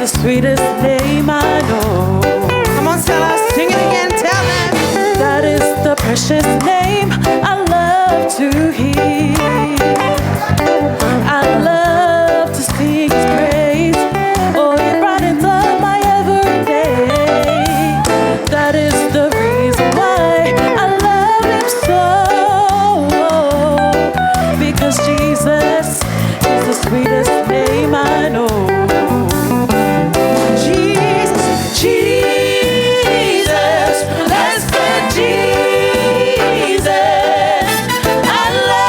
Sweetest name I know. Come on, Stella, sing it again. Tell them. That is the precious name I love to hear. I love to sing His praise. Oh, it brightens up my everyday. That is the reason why I love Him so. Because Jesus is the sweetest name I know. Jesus, blessed Jesus, I love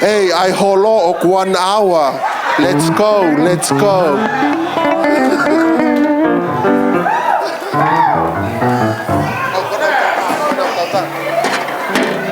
Hey, I holo ok 1 hour. Let's go.